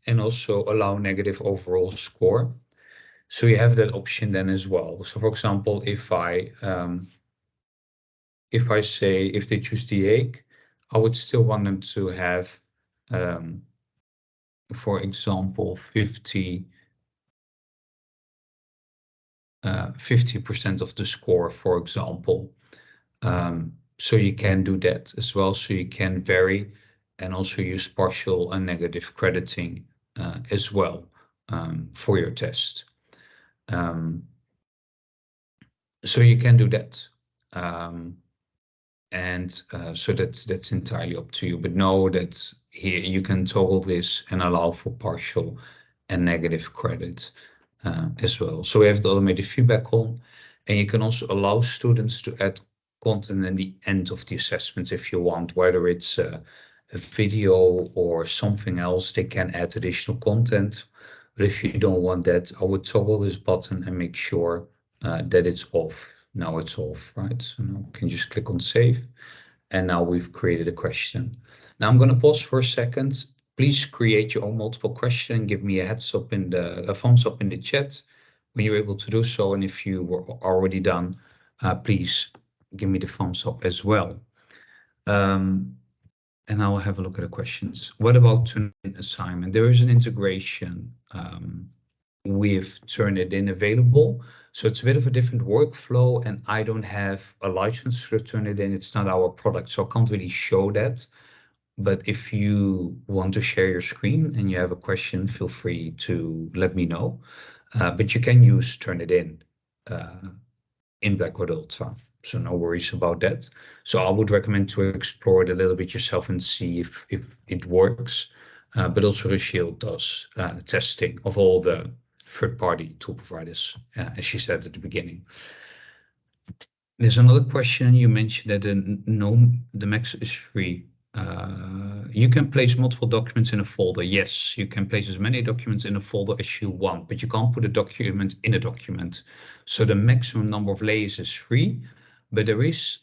and also allow negative overall score. So you have that option then as well. So for example, if they choose the Hake, I would still want them to have for example, 50% of the score, for example. So you can do that as well. So you can vary and also use partial and negative crediting as well for your test. So you can do that. So that's entirely up to you. But know that here you can toggle this and allow for partial and negative credit as well. So we have the automated feedback on, and you can also allow students to add content in the end of the assessments if you want, whether it's a video or something else, they can add additional content. But if you don't want that, I would toggle this button and make sure that it's off. Now it's off, right? So now you can just click on save. And now we've created a question. Now I'm going to pause for a second. Please create your own multiple question. Give me a thumbs up in the chat when you're able to do so. And if you were already done, please give me the thumbs up as well. And I'll have a look at the questions. What about Turnitin assignment? There is an integration with Turnitin available. So it's a bit of a different workflow, and I don't have a license to Turnitin. It's not our product, so I can't really show that. But if you want to share your screen and you have a question, feel free to let me know. But you can use Turnitin in Blackboard Ultra, so no worries about that. So I would recommend to explore it a little bit yourself and see if it works. But also Rachel does testing of all the third-party tool providers, as she said at the beginning. There's another question. You mentioned that the max is free. You can place multiple documents in a folder. Yes, you can place as many documents in a folder as you want, but you can't put a document in a document. So the maximum number of layers is 3, but there is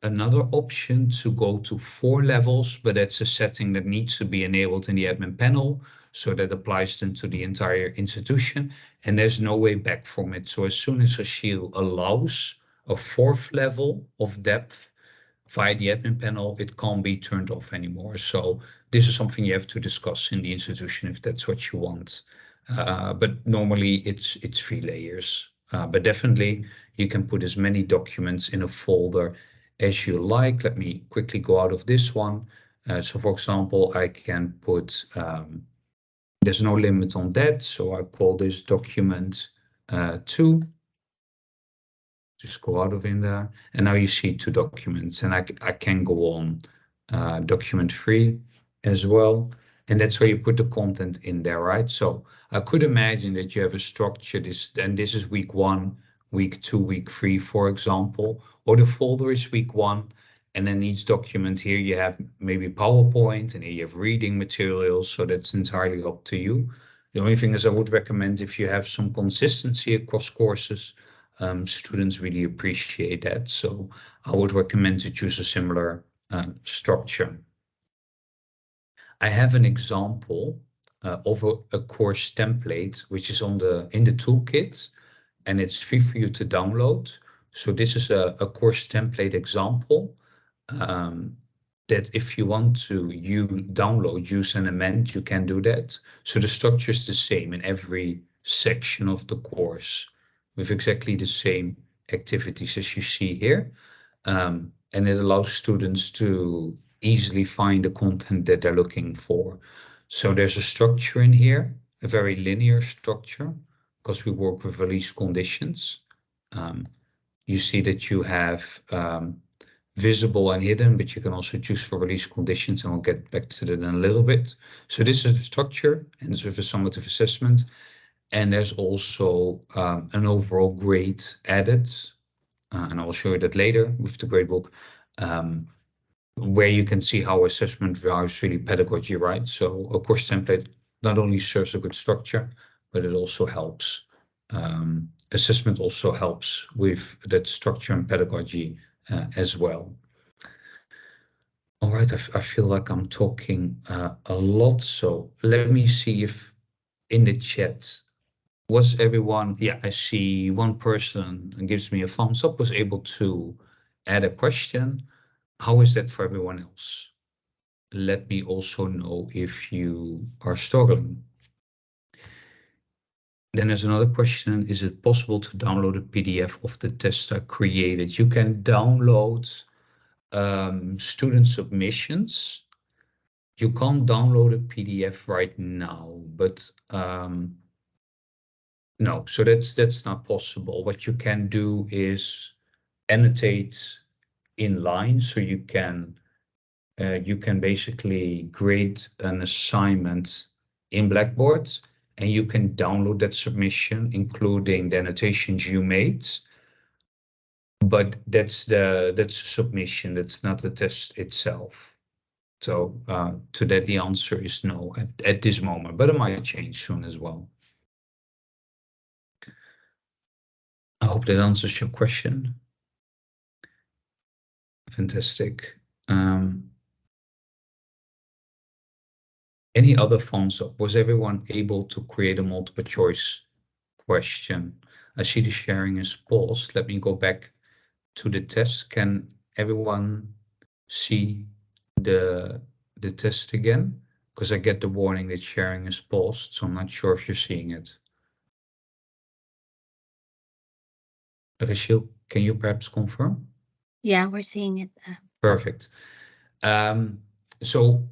another option to go to 4 levels, but that's a setting that needs to be enabled in the admin panel. So that applies then to the entire institution, and there's no way back from it. So as soon as Rachel allows a 4th level of depth via the admin panel, it can't be turned off anymore. So this is something you have to discuss in the institution if that's what you want. But normally it's 3 layers. But definitely you can put as many documents in a folder as you like. Let me quickly go out of this one. So for example, I can put, there's no limit on that. So I call this document 2. Just go out of in there, and now you see 2 documents, and I can go on document 3 as well, and that's where you put the content in there, right? So I could imagine that you have a structure, this is week 1, week 2, week 3, for example, or the folder is week 1, and then each document here you have maybe PowerPoint, and here you have reading materials, so that's entirely up to you. The only thing is I would recommend, if you have some consistency across courses, students really appreciate that. So I would recommend to choose a similar structure. I have an example of a course template, which is in the toolkit, and it's free for you to download. So this is a course template example that if you want to download, use and amend, you can do that. So the structure is the same in every section of the course, with exactly the same activities as you see here. And it allows students to easily find the content that they're looking for. So there's a structure in here, a very linear structure, because we work with release conditions. You see that you have visible and hidden, but you can also choose for release conditions, and we'll get back to that in a little bit. So this is the structure, and it's with a summative assessment. And there's also an overall grade added, and I'll show you that later with the gradebook, where you can see how assessment drives really pedagogy, right? So a course template not only serves a good structure, but it also helps. Assessment also helps with that structure and pedagogy as well. All right, I feel like I'm talking a lot, so let me see if in the chat, was everyone, yeah, I see one person gives me a thumbs up, was able to add a question. How is that for everyone else? let me also know if you are struggling. Then there's another question, is it possible to download a PDF of the test I created? You can download student submissions. You can't download a PDF right now, but no, so that's not possible. What you can do is annotate in line, so you can basically grade an assignment in Blackboard, and you can download that submission, including the annotations you made. But that's the submission, that's not the test itself. So to that, the answer is no at this moment, but it might change soon as well. I hope that answers your question. Fantastic. Any other thumbs up? Was everyone able to create a multiple choice question? I see the sharing is paused. Let me go back to the test. Can everyone see the test again? Because I get the warning that sharing is paused, so I'm not sure if you're seeing it. Rachel, can you perhaps confirm? Yeah, we're seeing it. Perfect. So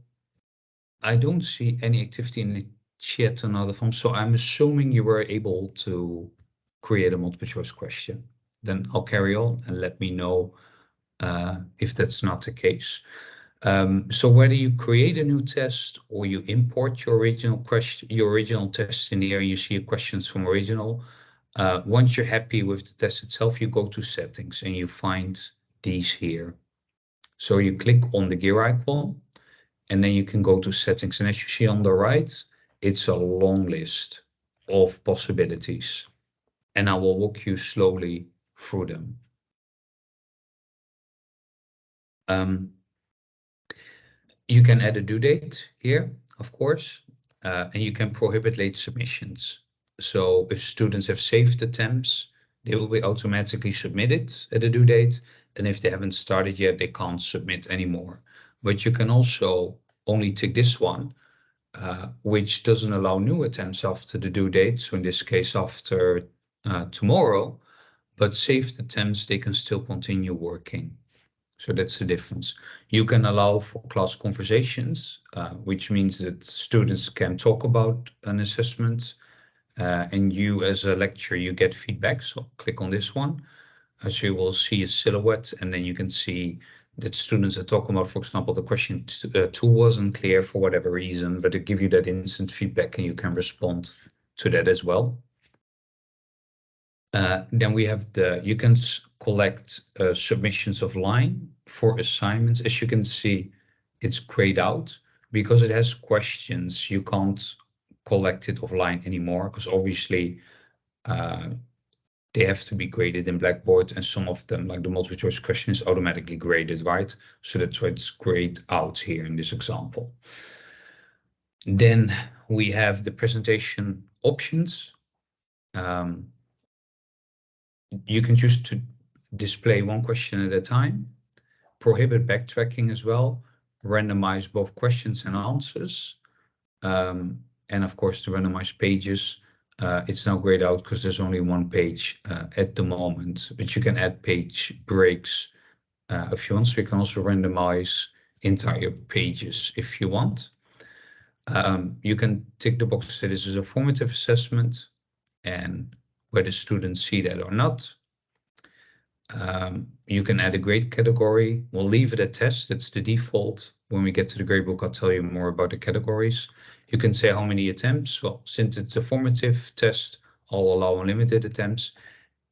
I don't see any activity in the chat on other forms, so I'm assuming you were able to create a multiple choice question. Then I'll carry on and let me know if that's not the case. So whether you create a new test or you import your original question, your original test in here, and you see your questions from original, once you're happy with the test itself, you go to settings and you find these here. So you click on the gear icon, and then you can go to settings. And as you see on the right, it's a long list of possibilities. And I will walk you slowly through them. You can add a due date here, of course, and you can prohibit late submissions. So if students have saved attempts, they will be automatically submitted at a due date. And if they haven't started yet, they can't submit anymore. But you can also only tick this one, which doesn't allow new attempts after the due date. So in this case, after tomorrow, but saved attempts, they can still continue working. So that's the difference. You can allow for class conversations, which means that students can talk about an assessment, and you as a lecturer, you get feedback. So click on this one. So you will see a silhouette, and then you can see that students are talking about, for example, the question 2 wasn't clear for whatever reason, but it gives you that instant feedback and you can respond to that as well. Then we have you can collect submissions offline for assignments. As you can see, it's grayed out because it has questions. You can't collect it offline anymore because obviously they have to be graded in Blackboard, and some of them, like the multiple choice question, is automatically graded, right? So that's why it's grayed out here in this example. Then we have the presentation options. You can choose to display one question at a time, prohibit backtracking as well, randomize both questions and answers, and of course the randomized pages. It's now grayed out because there's only one page at the moment, but you can add page breaks if you want. So you can also randomize entire pages if you want. You can tick the box to say this is a formative assessment and whether students see that or not. You can add a grade category. We'll leave it at test. That's the default. When we get to the gradebook, I'll tell you more about the categories. You can say how many attempts. Well, since it's a formative test, I'll allow unlimited attempts.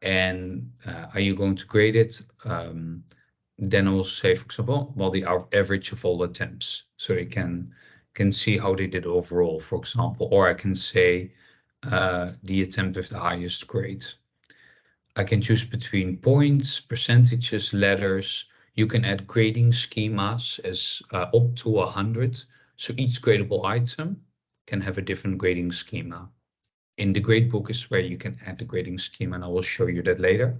And are you going to grade it? Then I will say, for example, well, the average of all attempts. So they can see how they did overall, for example. Or I can say the attempt with the highest grade. I can choose between points, percentages, letters. You can add grading schemas as up to 100. So each gradable item can have a different grading schema. In the gradebook is where you can add the grading schema, and I will show you that later.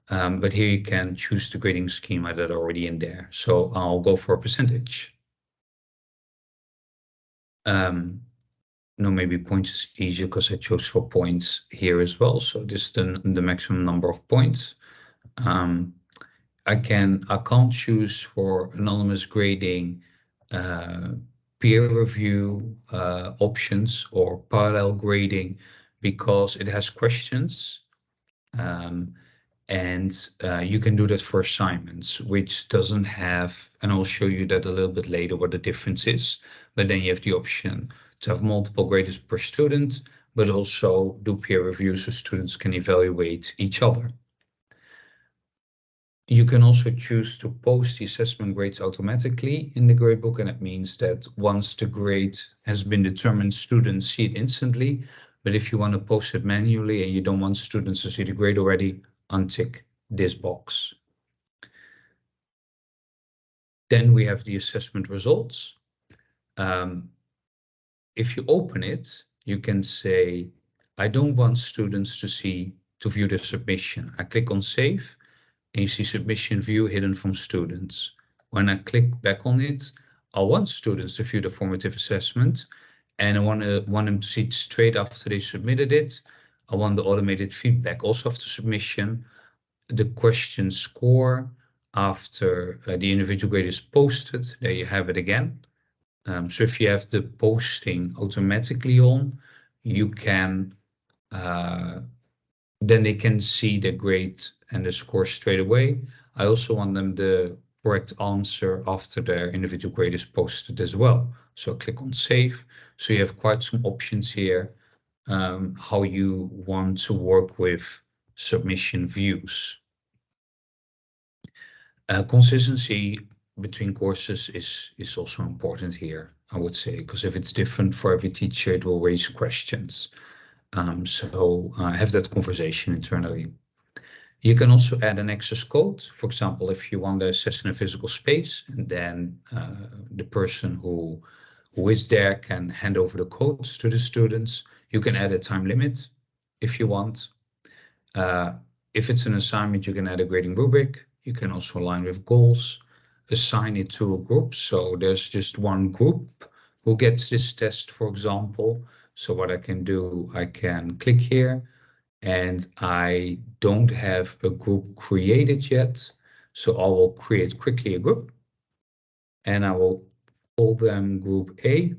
But here you can choose the grading schema that are already in there. So I'll go for a percentage. No, maybe points is easier because I chose for points here as well. So this is the maximum number of points. I can't choose for anonymous grading, peer review options or parallel grading because it has questions. And you can do that for assignments, which doesn't have, and I'll show you that a little bit later what the difference is, but then you have the option to have multiple graders per student, but also do peer reviews so students can evaluate each other. You can also choose to post the assessment grades automatically in the gradebook, and it means that once the grade has been determined, students see it instantly. But if you want to post it manually and you don't want students to see the grade already, untick this box. Then we have the assessment results. If you open it, you can say, I don't want students to view the submission. I click on save and you see submission view hidden from students. When I click back on it, I want students to view the formative assessment and I want them to see it straight after they submitted it. I want the automated feedback also after submission, the question score after the individual grade is posted. There you have it again. So if you have the posting automatically on, you can then they can see the grade and the score straight away. I also want them the correct answer after their individual grade is posted as well. So click on save. So you have quite some options here how you want to work with submission views. Consistency between courses is also important here, I would say, because if it's different for every teacher, it will raise questions. So have that conversation internally. You can also add an access code. For example, if you want to assess in a physical space, and then the person who is there can hand over the codes to the students. You can add a time limit if you want. If it's an assignment, you can add a grading rubric. You can also align with goals, assign it to a group. So there's just one group who gets this test, for example. So what I can do, I can click here and I don't have a group created yet. So I will create quickly a group and I will call them group A.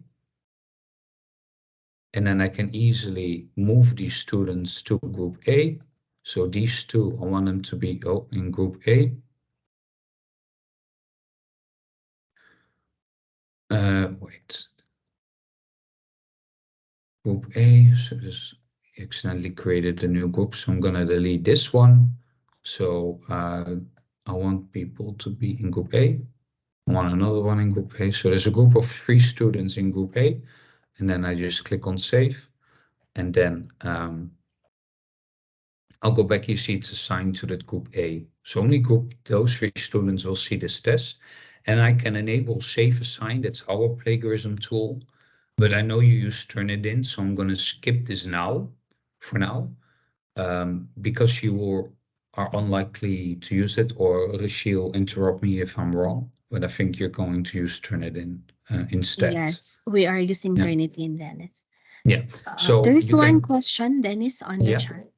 And then I can easily move these students to group A. So these two, I want them to be in group A. Wait. Group A, so this accidentally created a new group, so I'm gonna delete this one. So I want people to be in group A. I want another one in group A. So there's a group of 3 students in group A, and then I just click on save, and then I'll go back. You see it's assigned to that group A. So only those 3 students will see this test. And I can enable save assign. That's our plagiarism tool. But I know you use Turnitin, so I'm going to skip this now, for now, because you are unlikely to use it, or Rashil interrupt me if I'm wrong. But I think you're going to use Turnitin instead. Yes, we are using Yeah. Turnitin, Dennis. Yeah. So there is one question, Dennis, on the Yeah. chat.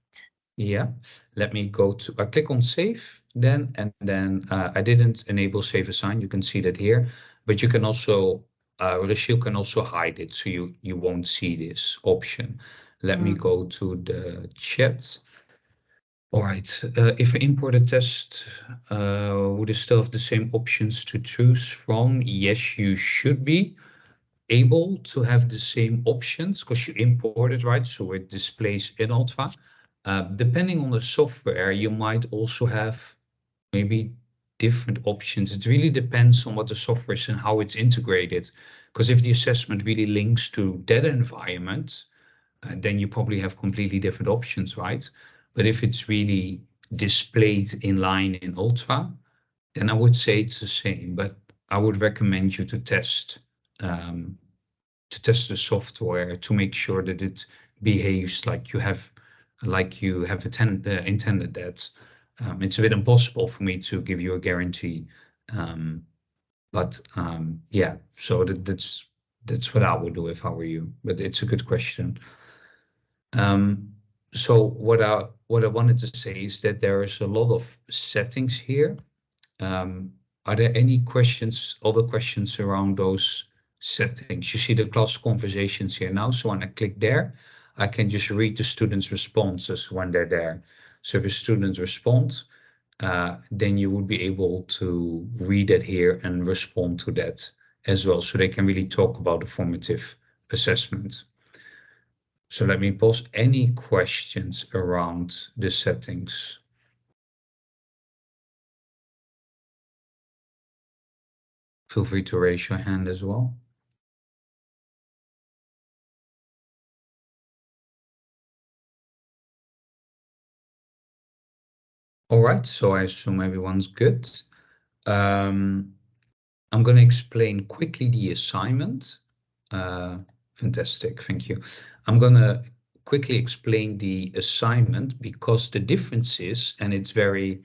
Yeah, let me go to, I click on save then, and then I didn't enable save assign. You can see that here, but you can also, Rashil can also hide it, so you won't see this option. Let me go to the chat. All right, if I import a test, would it still have the same options to choose from? Yes, you should be able to have the same options because you import it, right? So it displays in Ultra. Depending on the software, you might also have maybe different options. It really depends on what the software is and how it's integrated. Because if the assessment really links to that environment, then you probably have completely different options, right? But if it's really displayed in line in Ultra, then I would say it's the same. But I would recommend you to test the software to make sure that it behaves like you have intended that. It's a bit impossible for me to give you a guarantee, but yeah, so that's That's what I would do if I were you, but it's a good question. So what I wanted to say is that there is a lot of settings here. Are there any questions, other questions around those settings? You see the class conversations here now. So when I click there, I can just read the students' responses when they're there. So if a student responds, then you would be able to read it here and respond to that as well. So they can really talk about the formative assessment. So let me pause. Any questions around the settings? Feel free to raise your hand as well. All right, so I assume everyone's good. I'm going to explain quickly the assignment. Fantastic, thank you. I'm going to quickly explain the assignment because the difference is, and it's very,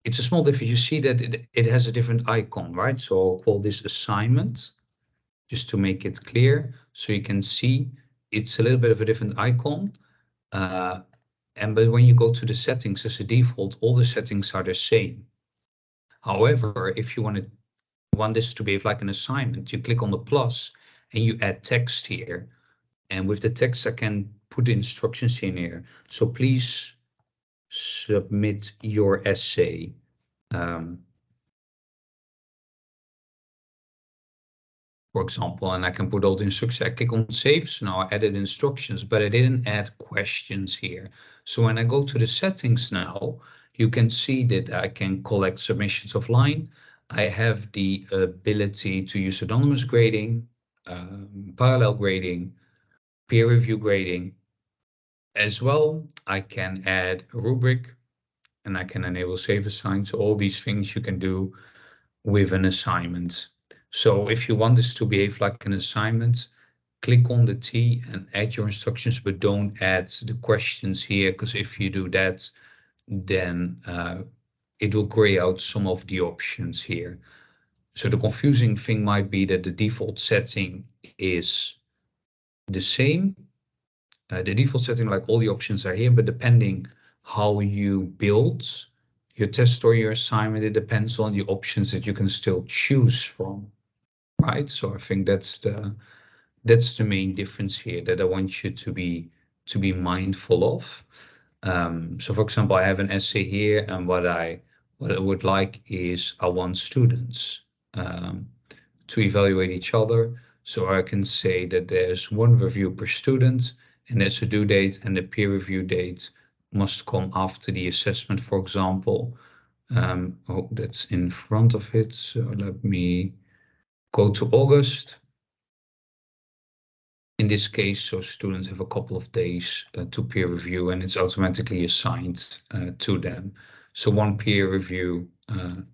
it's a small difference. You see that it has a different icon, right? So I'll call this assignment, just to make it clear. So you can see it's a little bit of a different icon. But when you go to the settings as a default, all the settings are the same. However, if you want this to behave like an assignment, you click on the plus and you add text here. And with the text, I can put the instructions in here. So please submit your essay. For example, and I can put all the instructions. I click on save, so now I added instructions, but I didn't add questions here. So when I go to the settings now, you can see that I can collect submissions offline. I have the ability to use anonymous grading, parallel grading, peer review grading. As well, I can add a rubric and I can enable save assign. So all these things you can do with an assignment. So if you want this to behave like an assignment, click on the T and add your instructions, but don't add the questions here, because if you do that, then it will gray out some of the options here. So the confusing thing might be that the default setting is the same. The default setting, like all the options are here, but depending how you build your test or your assignment, it depends on the options that you can still choose from, right? So I think that's the main difference here that I want you to be mindful of. So for example, I have an essay here, and what I would like is I want students to evaluate each other. So I can say that there's one review per student, and there's a due date, and the peer review date must come after the assessment, for example. Oh, that's in front of it. So let me go to August. In this case, so students have a couple of days to peer review, and it's automatically assigned to them. So one peer review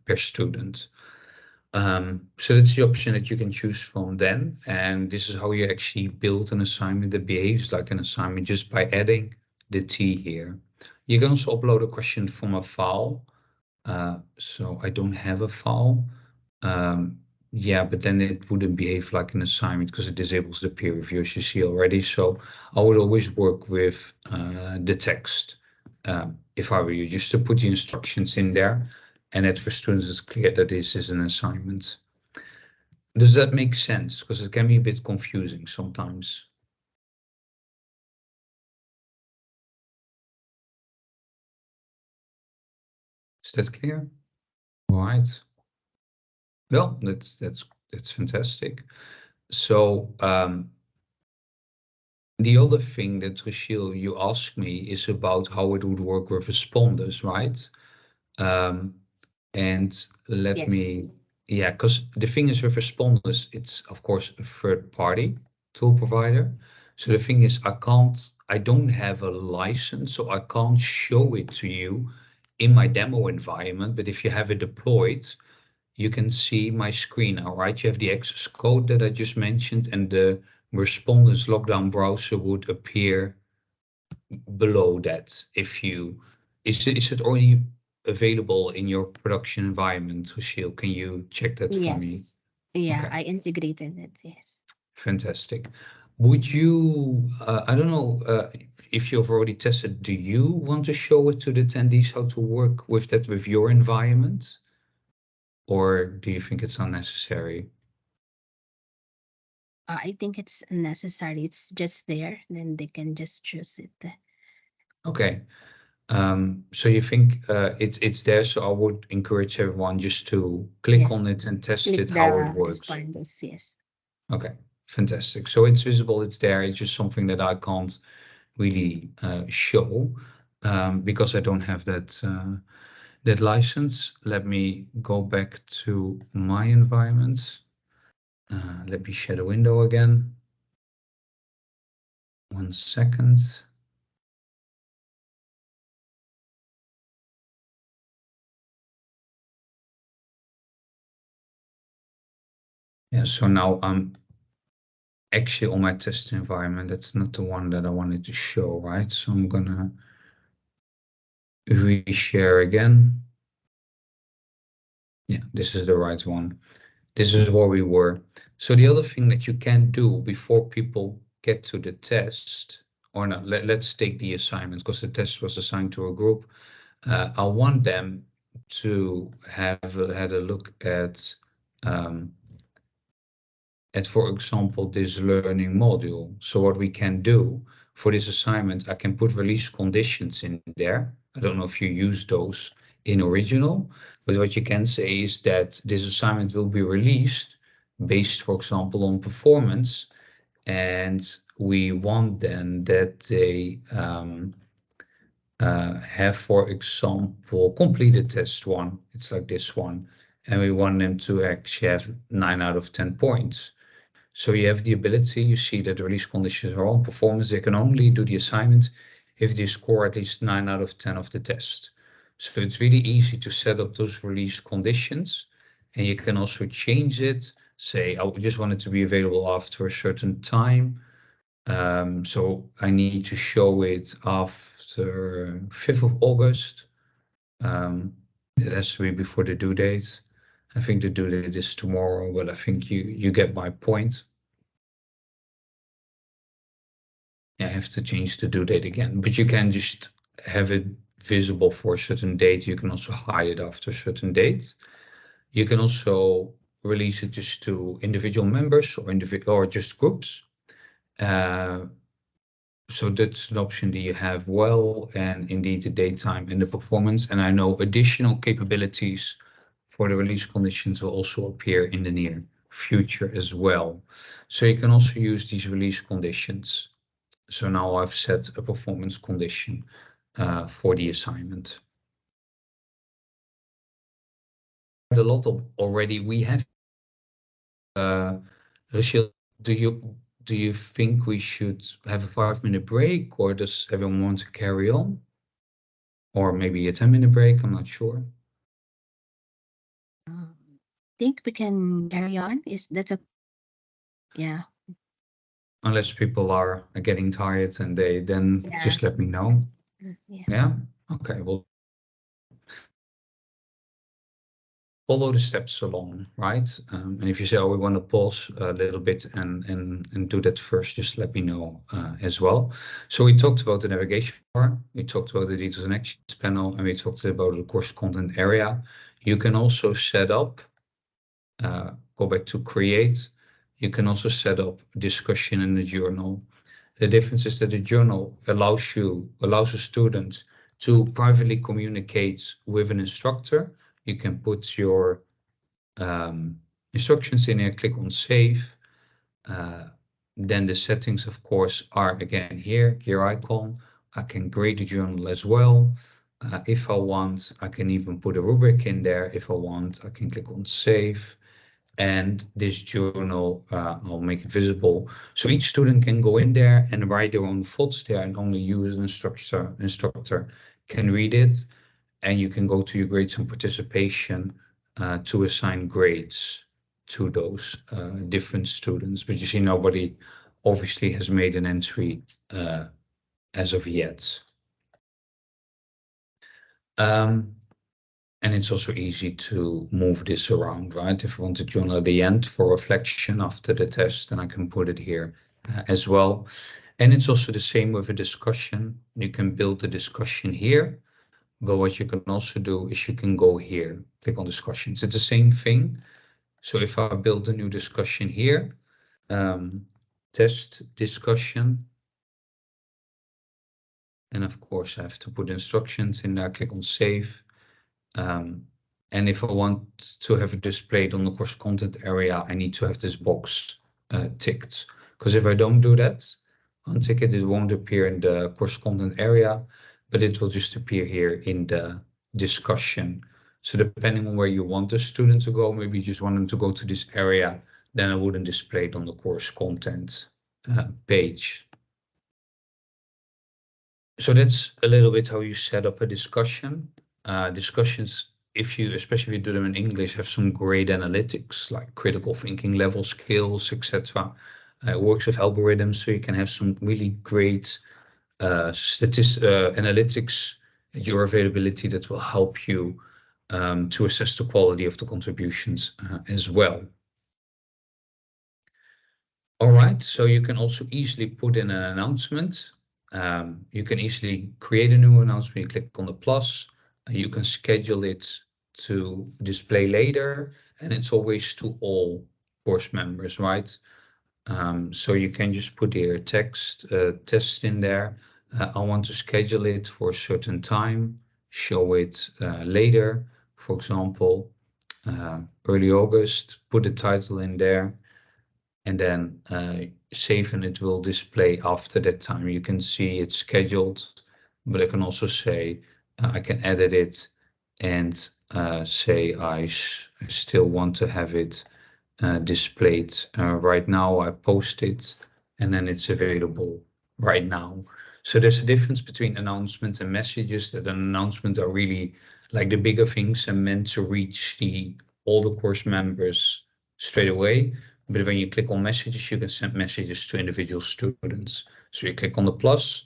per student. So that's the option that you can choose from then. And this is how you actually build an assignment that behaves like an assignment, just by adding the T here. You can also upload a question from a file. So I don't have a file. Yeah, but then it wouldn't behave like an assignment because it disables the peer review, as you see already. So I would always work with the text if I were you, just to put the instructions in there. And that for students, it's clear that this is an assignment. Does that make sense? Because it can be a bit confusing sometimes. Is that clear? All right. Well, that's fantastic. So the other thing that Rachel, you asked me is about how it would work with responders, right? And let Yes. me, yeah, because the thing is with responders, it's of course a third party tool provider. So the thing is, I don't have a license, so I can't show it to you in my demo environment. But if you have it deployed, you can see my screen now, right? You have the access code that I just mentioned, and the responders lockdown browser would appear below that. If you, is it already available in your production environment, Rochelle? Can you check that for me? Yes. Yeah, Okay. I integrated it. Yes. Fantastic. Would you, I don't know if you've already tested, do you want to show it to the attendees how to work with that with your environment? Or do you think it's unnecessary? I think it's necessary. It's just there. Then they can just choose it. Okay. So you think it's there, so I would encourage everyone just to click Yes. on it and test Click it how it the works. responders. Yes. Okay, fantastic. So it's visible, it's there. It's just something that I can't really show because I don't have that license. Let me go back to my environment. Let me share the window again. 1 second. Yeah, so now I'm actually on my test environment. That's not the one that I wanted to show, right? So I'm gonna reshare again. Yeah, this is the right one. This is where we were. So the other thing that you can do before people get to the test, or not, let's take the assignment because the test was assigned to a group. I want them to have had a look at, for example, this learning module. So what we can do for this assignment, I can put release conditions in there. I don't know if you use those in original, but what you can say is that this assignment will be released based, for example, on performance. And we want then that they have, for example, completed test one. It's like this one. And we want them to actually have 9 out of 10 points. So you have the ability, you see that the release conditions are on performance. They can only do the assignment if they score at least 9 out of 10 of the test. So it's really easy to set up those release conditions. And you can also change it. Say, I just want it to be available after a certain time. So I need to show it after 5th of August. It has to be before the due date. I think the due date is tomorrow, but I think you get my point. I have to change the due date again, but you can just have it visible for a certain date. You can also hide it after a certain date. You can also release it just to individual members or just groups. So that's an option that you have well, and indeed the daytime and the performance. And I know additional capabilities for the release conditions will also appear in the near future as well. So you can also use these release conditions. So now I've set a performance condition for the assignment. A lot of already we have. Rachel, do you think we should have a 5-minute break, or does everyone want to carry on? Or maybe a 10-minute break, I'm not sure. Think we can carry on. Is that's a yeah. Unless people are getting tired and they then just let me know. Yeah. Yeah. Okay. Well, follow the steps along, right? And if you say, oh, we want to pause a little bit and do that first, just let me know as well. So we talked about the navigation bar, we talked about the details and actions panel, and we talked about the course content area. You can also set up, go back to create. You can also set up discussion in the journal. The difference is that the journal allows a student to privately communicate with an instructor. You can put your instructions in here, click on save. Then the settings, of course, are again here, gear icon. I can grade the journal as well. If I want, I can even put a rubric in there. If I want, I can click on save. And this journal, I'll make it visible. So each student can go in there and write their own thoughts there, and only you as an instructor can read it. And you can go to your grades and participation to assign grades to those different students. But you see, nobody obviously has made an entry as of yet. And it's also easy to move this around, right? If I want to join at the end for reflection after the test, then I can put it here as well. And it's also the same with a discussion. You can build the discussion here, but what you can also do is you can go here, click on discussions. It's the same thing. So if I build a new discussion here, test discussion, and of course I have to put instructions in there, click on save. And if I want to have it displayed on the course content area, I need to have this box ticked. Because if I don't do that, untick it, it won't appear in the course content area, but it will just appear here in the discussion. So depending on where you want the student to go, maybe you just want them to go to this area, then I wouldn't display it on the course content page. So that's a little bit how you set up a discussion. Discussions, especially if you do them in English, have some great analytics like critical thinking level skills, etc. It works with algorithms, so you can have some really great analytics at your availability that will help you to assess the quality of the contributions as well. All right, so you can also easily put in an announcement. You can easily create a new announcement. You click on the plus, you can schedule it to display later, and it's always to all course members, right? So you can just put your test in there. I want to schedule it for a certain time, show it later, for example, early August, put the title in there, and then save, and it will display after that time. You can see it's scheduled, but I can also say I can edit it and say I still want to have it displayed right now. I post it and then it's available right now. So there's a difference between announcements and messages. That an announcement are really like the bigger things and meant to reach all the course members straight away. But when you click on messages, you can send messages to individual students. So you click on the plus,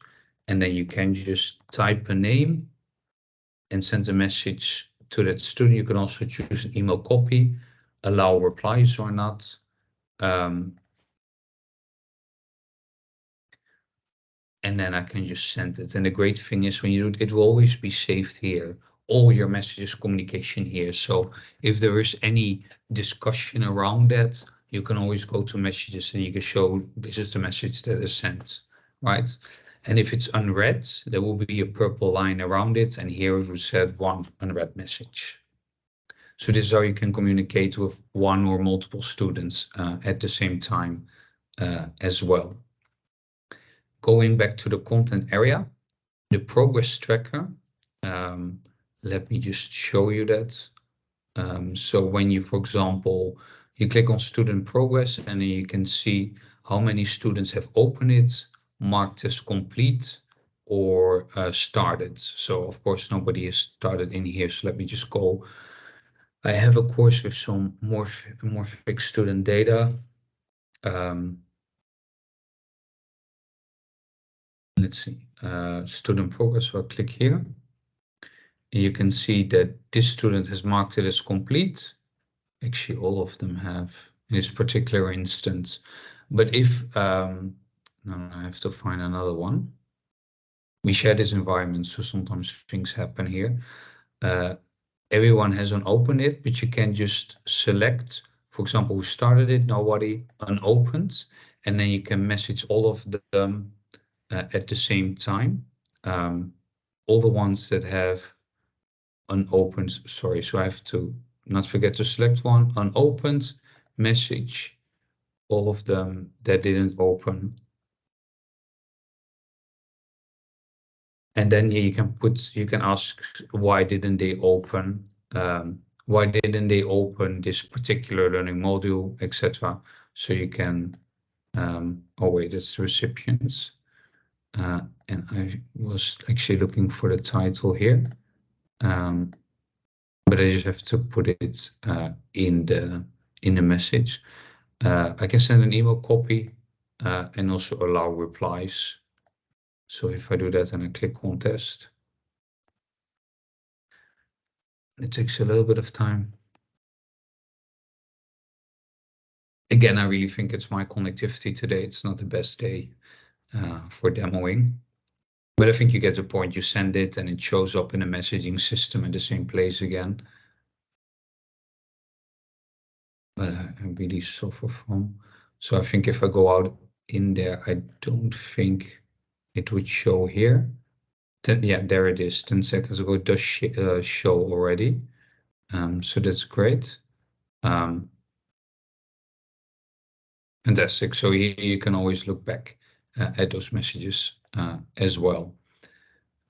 and then you can just type a name and send a message to that student. You can also choose an email copy, allow replies or not. And then I can just send it. And the great thing is when you do it, it will always be saved here. All your messages, communication here. So if there is any discussion around that, you can always go to messages and you can show this is the message that is sent, right? And if it's unread, there will be a purple line around it. And here we said one unread message. So this is how you can communicate with one or multiple students at the same time as well. Going back to the content area, the progress tracker, let me just show you that. So when you, for example, you click on student progress, and you can see how many students have opened it, marked as complete, or started. So of course, nobody has started in here. So let me just go. I have a course with some morphic student data. Let's see, student progress. So I'll click here. You can see that this student has marked it as complete. Actually, all of them have in this particular instance. But if, no, I have to find another one. We share this environment, so sometimes things happen here. Everyone hasn't opened it, but you can just select, for example, who started it, nobody, unopened, and then you can message all of them at the same time. All the ones that have unopened, sorry, so I have to not forget to select one, unopened, message, all of them that didn't open. And then you can ask, why didn't they open? Why didn't they open this particular learning module, etc. So you can, oh wait, it's recipients. And I was actually looking for the title here. But I just have to put it in the message. I can send an email copy and also allow replies. So if I do that and I click on test, It takes a little bit of time. Again, I really think it's my connectivity today. It's not the best day for demoing. But I think you get the point. You send it and it shows up in a messaging system in the same place again. But I really suffer from. So I think if I go out in there, I don't think it would show here. Yeah, there it is. 10 seconds ago, it does show already. So that's great. Fantastic. So here you can always look back at those messages as well.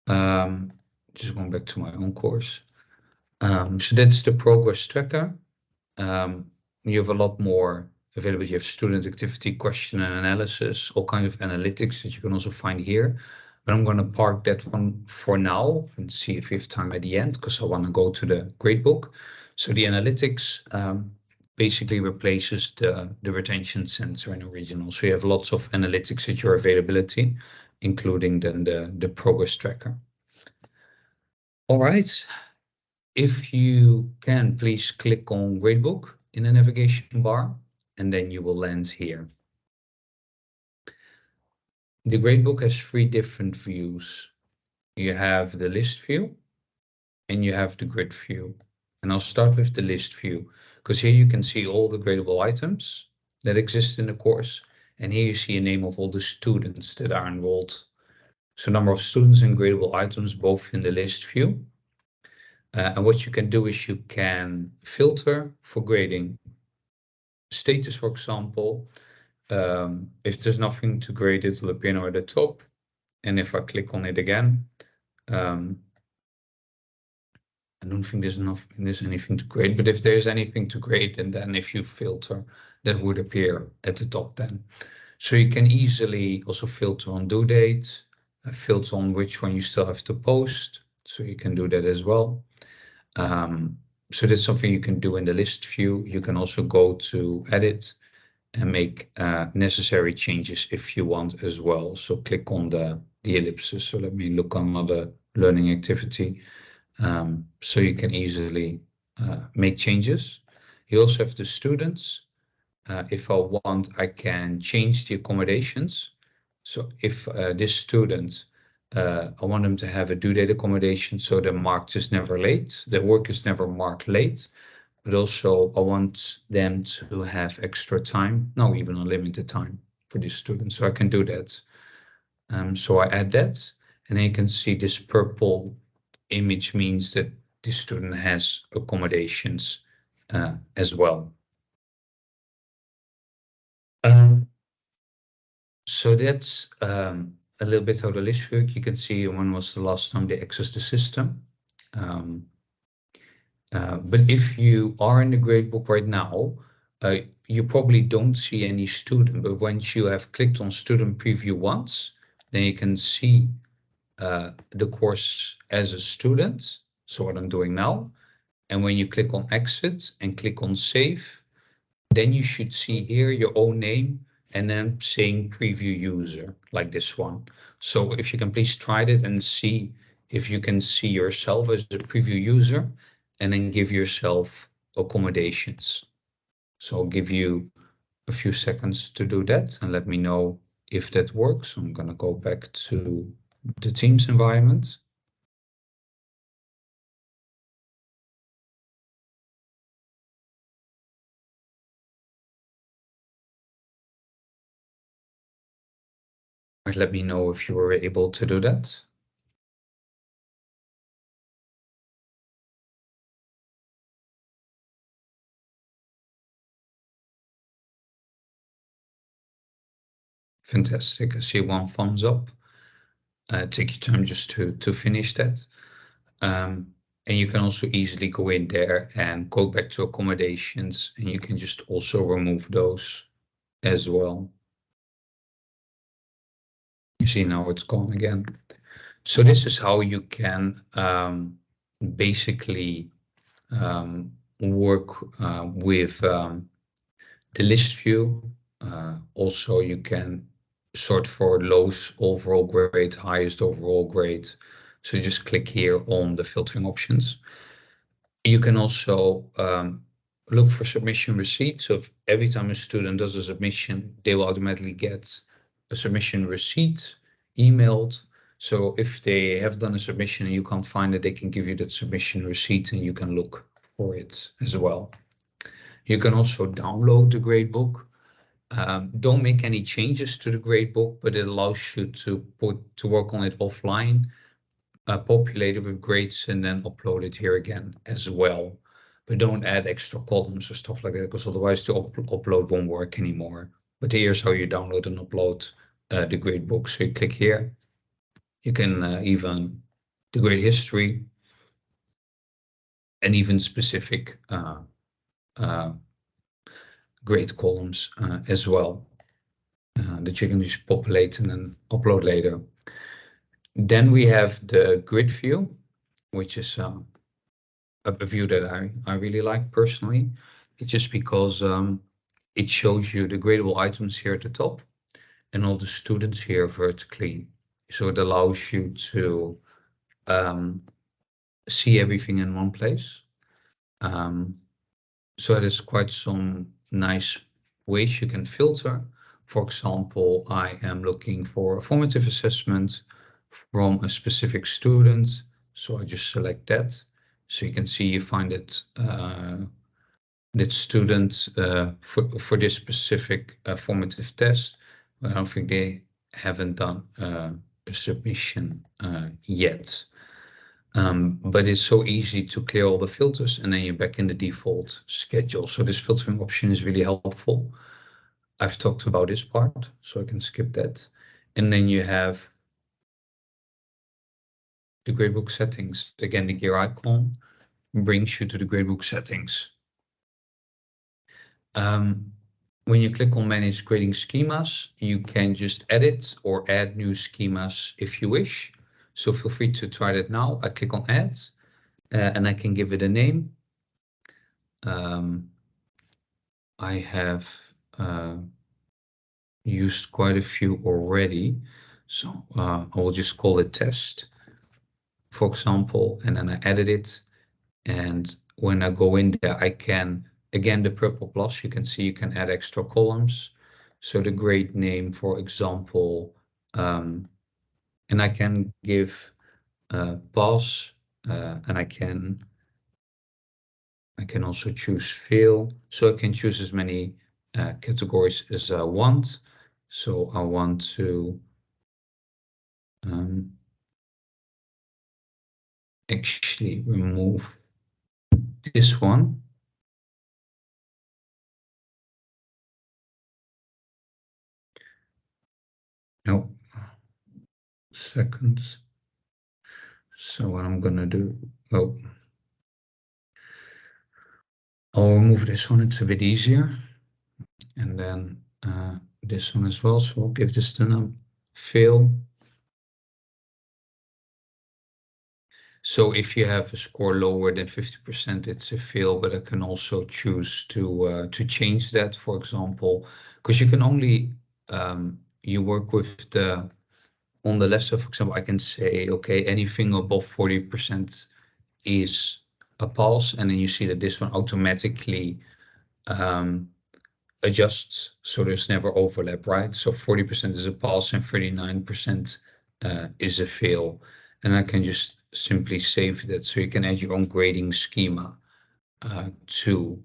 Just going back to my own course. So that's the progress tracker. You have a lot more available. You have student activity, question and analysis, all kinds of analytics that you can also find here. But I'm going to park that one for now and see if we have time at the end, because I want to go to the gradebook. So the analytics basically replaces the retention center in original. So you have lots of analytics at your availability, including then the progress tracker. All right. If you can, please click on Gradebook in the navigation bar, and then you will land here. The Gradebook has three different views. You have the list view, and you have the grid view. And I'll start with the list view, because here you can see all the gradable items that exist in the course. And here you see a name of all the students that are enrolled. So number of students and gradable items, both in the list view. And what you can do is you can filter for grading. Status, for example, if there's nothing to grade, it will appear now at the top. And if I click on it again, I don't think there's anything to grade, but if there's anything to grade, and then if you filter, that would appear at the top then. So you can easily also filter on due date, filter on which one you still have to post. So you can do that as well. So that's something you can do in the list view. You can also go to edit and make necessary changes if you want as well. So click on the ellipses. So let me look on another learning activity. So you can easily make changes. You also have the students. If I want, I can change the accommodations. So if this student, I want them to have a due date accommodation, so they're marked as never late. The work is never marked late. But also I want them to have extra time, no, even unlimited time for this student. So I can do that. So I add that, and then you can see this purple image means that the student has accommodations as well. So that's a little bit how the list works. You can see when was the last time they accessed the system. But if you are in the gradebook right now, you probably don't see any student, but once you have clicked on student preview once, then you can see the course as a student. So what I'm doing now. And when you click on exit and click on save, then you should see here your own name and then saying preview user like this one. So if you can please try it and see if you can see yourself as a preview user, and then give yourself accommodations. So I'll give you a few seconds to do that and let me know if that works. I'm going to go back to the Teams environment. Let me know if you were able to do that. Fantastic. I see one thumbs up. Take your time just to finish that. And you can also easily go in there and go back to accommodations, and you can just also remove those as well. You see now it's gone again. So this is how you can basically work with the list view. Also, you can sort for lowest overall grade, highest overall grade. So just click here on the filtering options. You can also look for submission receipts. So if every time a student does a submission, they will automatically get a submission receipt emailed. So if they have done a submission and you can't find it, they can give you that submission receipt and you can look for it as well. You can also download the gradebook. Don't make any changes to the gradebook, but it allows you to work on it offline, populate it with grades, and then upload it here again as well. But don't add extra columns or stuff like that, because otherwise the upload won't work anymore. But here's how you download and upload the gradebook. So you click here. You can even the grade history and even specific grade columns as well that you can just populate and then upload later. Then we have the grid view, which is a view that I really like personally. It's just because it shows you the gradable items here at the top and all the students here vertically. So it allows you to see everything in one place. So there's quite some nice ways you can filter. For example, I am looking for a formative assessment from a specific student. So I just select that. So you can see you find it that student for this specific formative test. I don't think they haven't done a submission yet. But it's so easy to clear all the filters and then you're back in the default schedule. So this filtering option is really helpful. I've talked about this part, so I can skip that. And then you have the gradebook settings. Again, the gear icon brings you to the gradebook settings. When you click on manage grading schemas, you can just edit or add new schemas if you wish. So feel free to try that now. I click on add and I can give it a name. I have used quite a few already. So I will just call it test, for example, and then I edit it. And when I go in there, I can, again, the purple plus, you can see you can add extra columns. So the grade name, for example, and I can give pass, and I can also choose fail. So I can choose as many categories as I want. So I want to actually remove this one. No, seconds. So what I'm gonna do, I'll remove this one, it's a bit easier. And then this one as well, so I'll give this the name fail. So if you have a score lower than 50%, it's a fail, but I can also choose to change that, for example, because you can only, you work with the, on the left side, for example, I can say, okay, anything above 40% is a pass, and then you see that this one automatically adjusts, so there's never overlap, right? So 40% is a pass and 39% is a fail. And I can just simply save that, so you can add your own grading schema to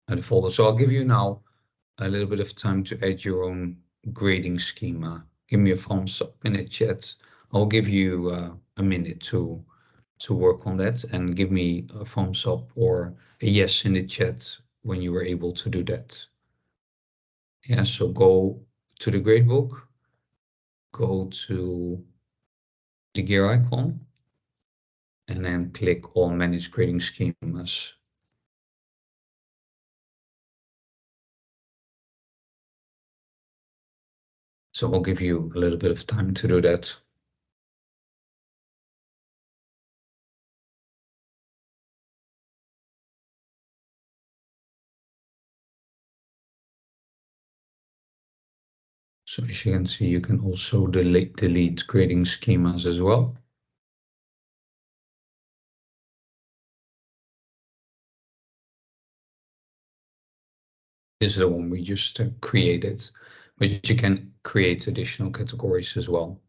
the folder. So I'll give you now a little bit of time to add your own grading schema. Give me a thumbs up in the chat. I'll give you a minute to work on that, and give me a thumbs up or a yes in the chat when you were able to do that. Yeah, so go to the gradebook, go to the gear icon, and then click on manage grading schemas. So I'll give you a little bit of time to do that. So as you can see, you can also delete grading schemas as well. This is the one we just created, but you can create additional categories as well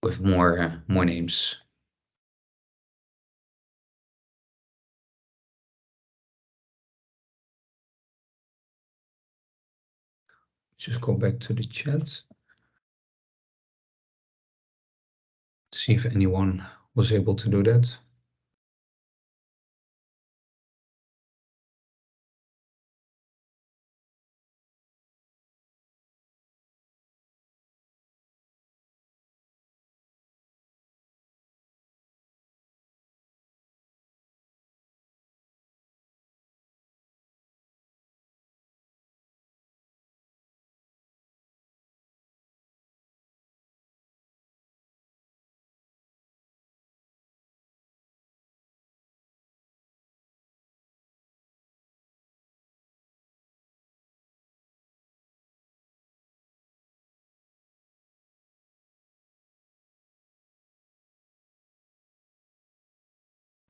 with more names. Just go back to the chat. See if anyone was able to do that.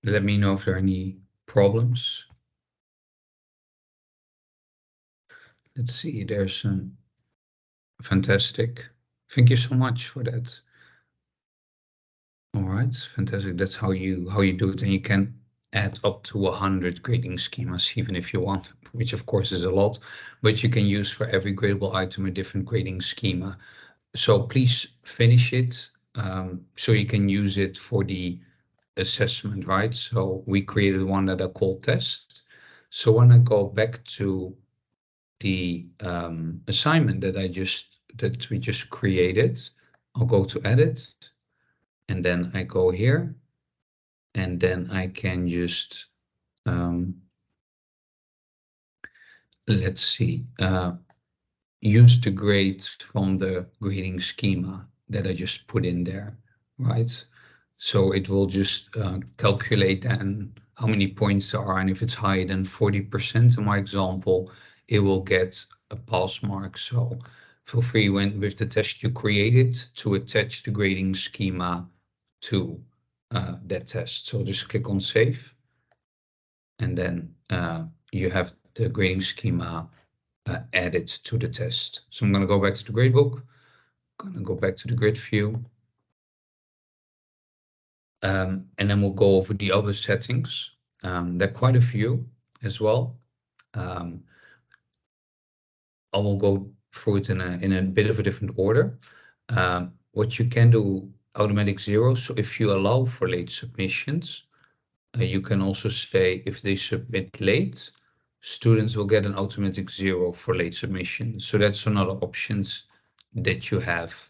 Let me know if there are any problems. Let's see, there's some fantastic. Thank you so much for that. All right, fantastic. That's how you do it, and you can add up to 100 grading schemas, even if you want, which of course is a lot, but you can use for every gradable item a different grading schema. So please finish it, so you can use it for the assessment, right? So we created one that I call test. So when I go back to the assignment that we just created, I'll go to edit, and then I go here, and then I can just let's see, use the grades from the grading schema that I just put in there, right? So it will just calculate then how many points there are, and if it's higher than 40% in my example, it will get a pass mark. So feel free with the test you created to attach the grading schema to that test. So just click on save, and then you have the grading schema added to the test. So I'm going to go back to the gradebook, going to go back to the grid view, and then we'll go over the other settings. There are quite a few as well. I will go through it in a bit of a different order. What you can do, automatic zero. So if you allow for late submissions, you can also say if they submit late, students will get an automatic zero for late submission. So that's another options that you have.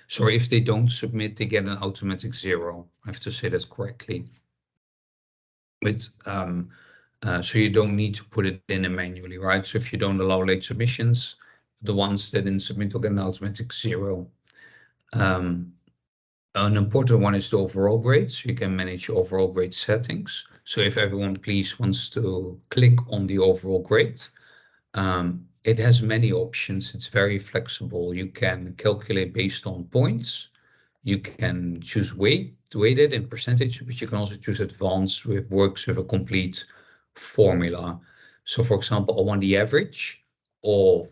So if they don't submit, they get an automatic zero. I have to say that correctly. But so you don't need to put it in manually, right? So if you don't allow late submissions, the ones that didn't submit will get an automatic zero. An important one is the overall grade, so you can manage your overall grade settings. So if everyone please wants to click on the overall grade, it has many options. It's very flexible. You can calculate based on points. You can choose weighted in percentage, but you can also choose advanced, which works with a complete formula. So for example, I want the average of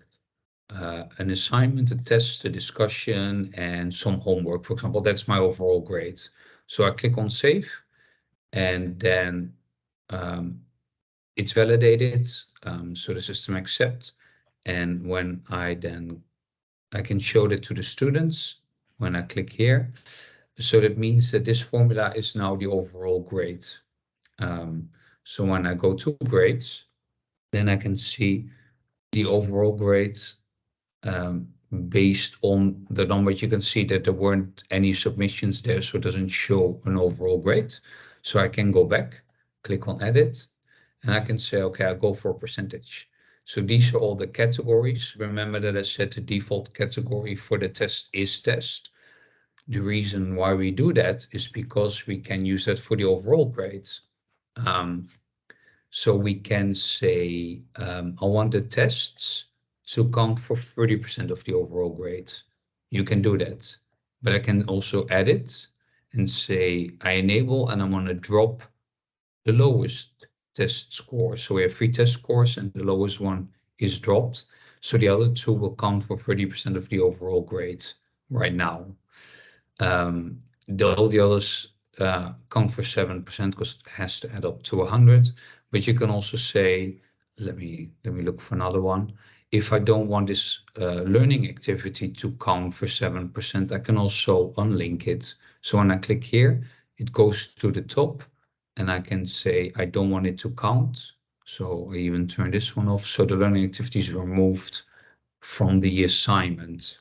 an assignment, a test, a discussion, and some homework. For example, that's my overall grade. So I click on save, and then it's validated. So the system accepts. And when I can show that to the students when I click here. So that means that this formula is now the overall grade. So when I go to grades, then I can see the overall grade based on the number. You can see that there weren't any submissions there, so it doesn't show an overall grade. So I can go back, click on edit, and I can say, okay, I'll go for a percentage. So these are all the categories. Remember that I said the default category for the test is test. The reason why we do that is because we can use that for the overall grade. So we can say, I want the tests to count for 30% of the overall grade. You can do that, but I can also add it and say I enable, and I want to drop the lowest test score. So we have 3 test scores and the lowest one is dropped. So the other 2 will count for 30% of the overall grade right now. All the others count for 7% because it has to add up to 100. But you can also say, let me look for another one. If I don't want this learning activity to count for 7%, I can also unlink it. So when I click here, it goes to the top and I can say I don't want it to count. So I even turn this one off. So the learning activity is removed from the assignment.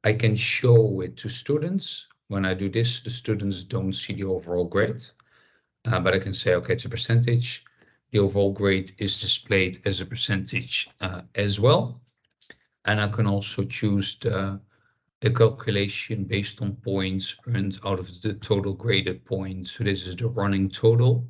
I can show it to students. When I do this, the students don't see the overall grade, but I can say, okay, it's a percentage. The overall grade is displayed as a percentage as well. And I can also choose the calculation based on points earned out of the total graded points. So this is the running total,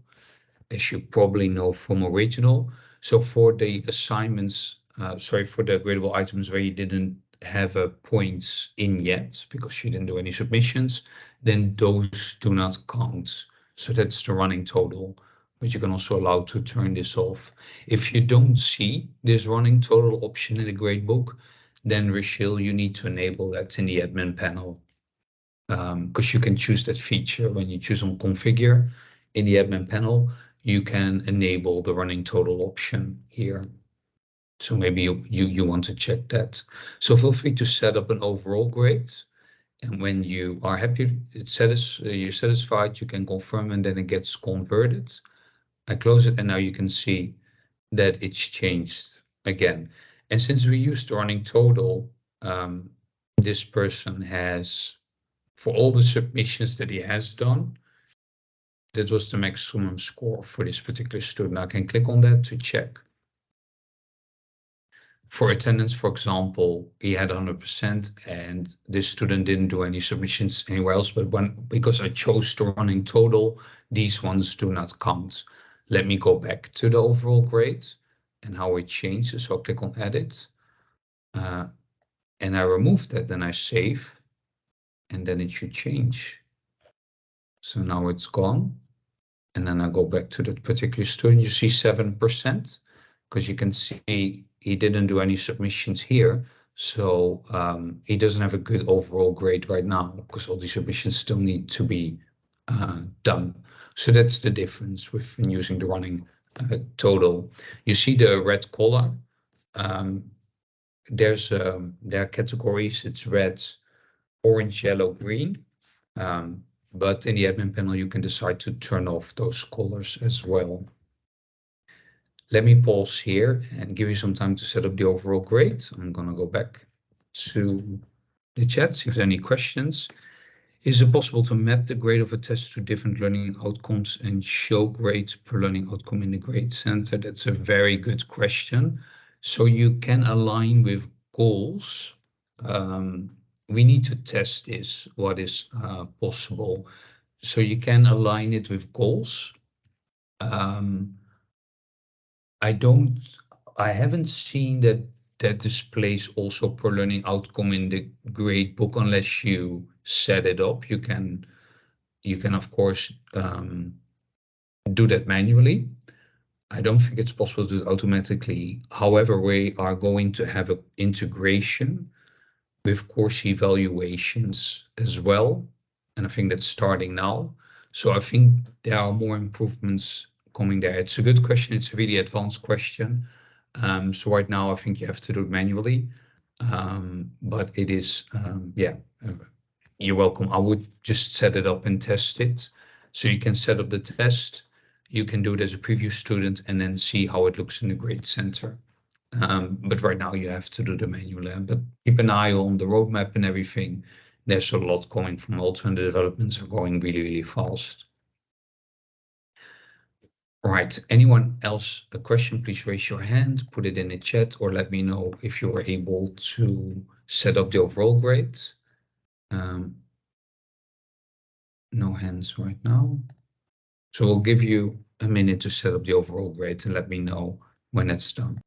as you probably know from original. So for the assignments, for the gradable items where you didn't have a points in yet because you didn't do any submissions, then those do not count. So that's the running total, but you can also allow to turn this off. If you don't see this running total option in the gradebook, then Rachel, you need to enable that in the admin panel. Because you can choose that feature when you choose on configure in the admin panel, you can enable the running total option here. So maybe you want to check that. So feel free to set up an overall grade. And when you are happy, you're satisfied, you can confirm and then it gets converted. I close it and now you can see that it's changed again. And since we used the running total, this person has, for all the submissions that he has done, that was the maximum score for this particular student. I can click on that to check. For attendance, for example, he had 100% and this student didn't do any submissions anywhere else, but because I chose the running total, these ones do not count. Let me go back to the overall grade and how it changes. So I'll click on edit and I remove that, then I save and then it should change. So now it's gone. And then I go back to that particular student, you see 7%, because you can see he didn't do any submissions here. So he doesn't have a good overall grade right now because all these submissions still need to be done. So that's the difference with using the running total. You see the red color. There are categories, it's red, orange, yellow, green. But in the admin panel, you can decide to turn off those colors as well. Let me pause here and give you some time to set up the overall grade. I'm going to go back to the chat, see if there are any questions. Is it possible to map the grade of a test to different learning outcomes and show grades per learning outcome in the grade center? That's a very good question. So you can align with goals. We need to test this, what is possible. So you can align it with goals. I haven't seen that displays also per learning outcome in the grade book unless you set it up. You can of course do that manually. I don't think it's possible to do it automatically. However, we are going to have an integration with course evaluations as well. And I think that's starting now. So I think there are more improvements coming there. It's a good question. It's a really advanced question. So right now, I think you have to do it manually. But it is, you're welcome. I would just set it up and test it. So you can set up the test. You can do it as a preview student and then see how it looks in the grade center. But right now you have to do the manual. But keep an eye on the roadmap and everything. There's a lot coming from Ultra and the developments are going really, really fast. All right, anyone else a question, please raise your hand, put it in the chat, or let me know if you were able to set up the overall grade. No hands right now. So we'll give you a minute to set up the overall grade and let me know when it's done.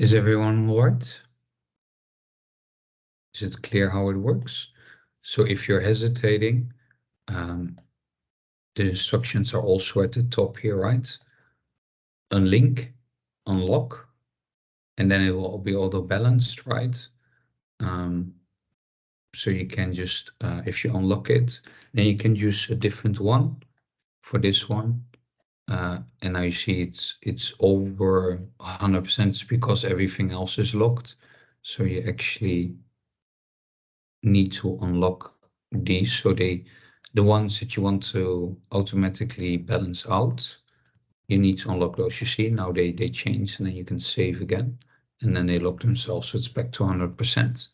Is everyone all right? Is it clear how it works? So if you're hesitating, the instructions are also at the top here, right? Unlink, unlock, and then it will be auto balanced, right? So you can just, if you unlock it, then you can use a different one for this one. And now you see it's over 100%. It's because everything else is locked. So you actually need to unlock these. So the ones that you want to automatically balance out, you need to unlock those. You see now they change, and then you can save again, and then they lock themselves. So it's back to 100%.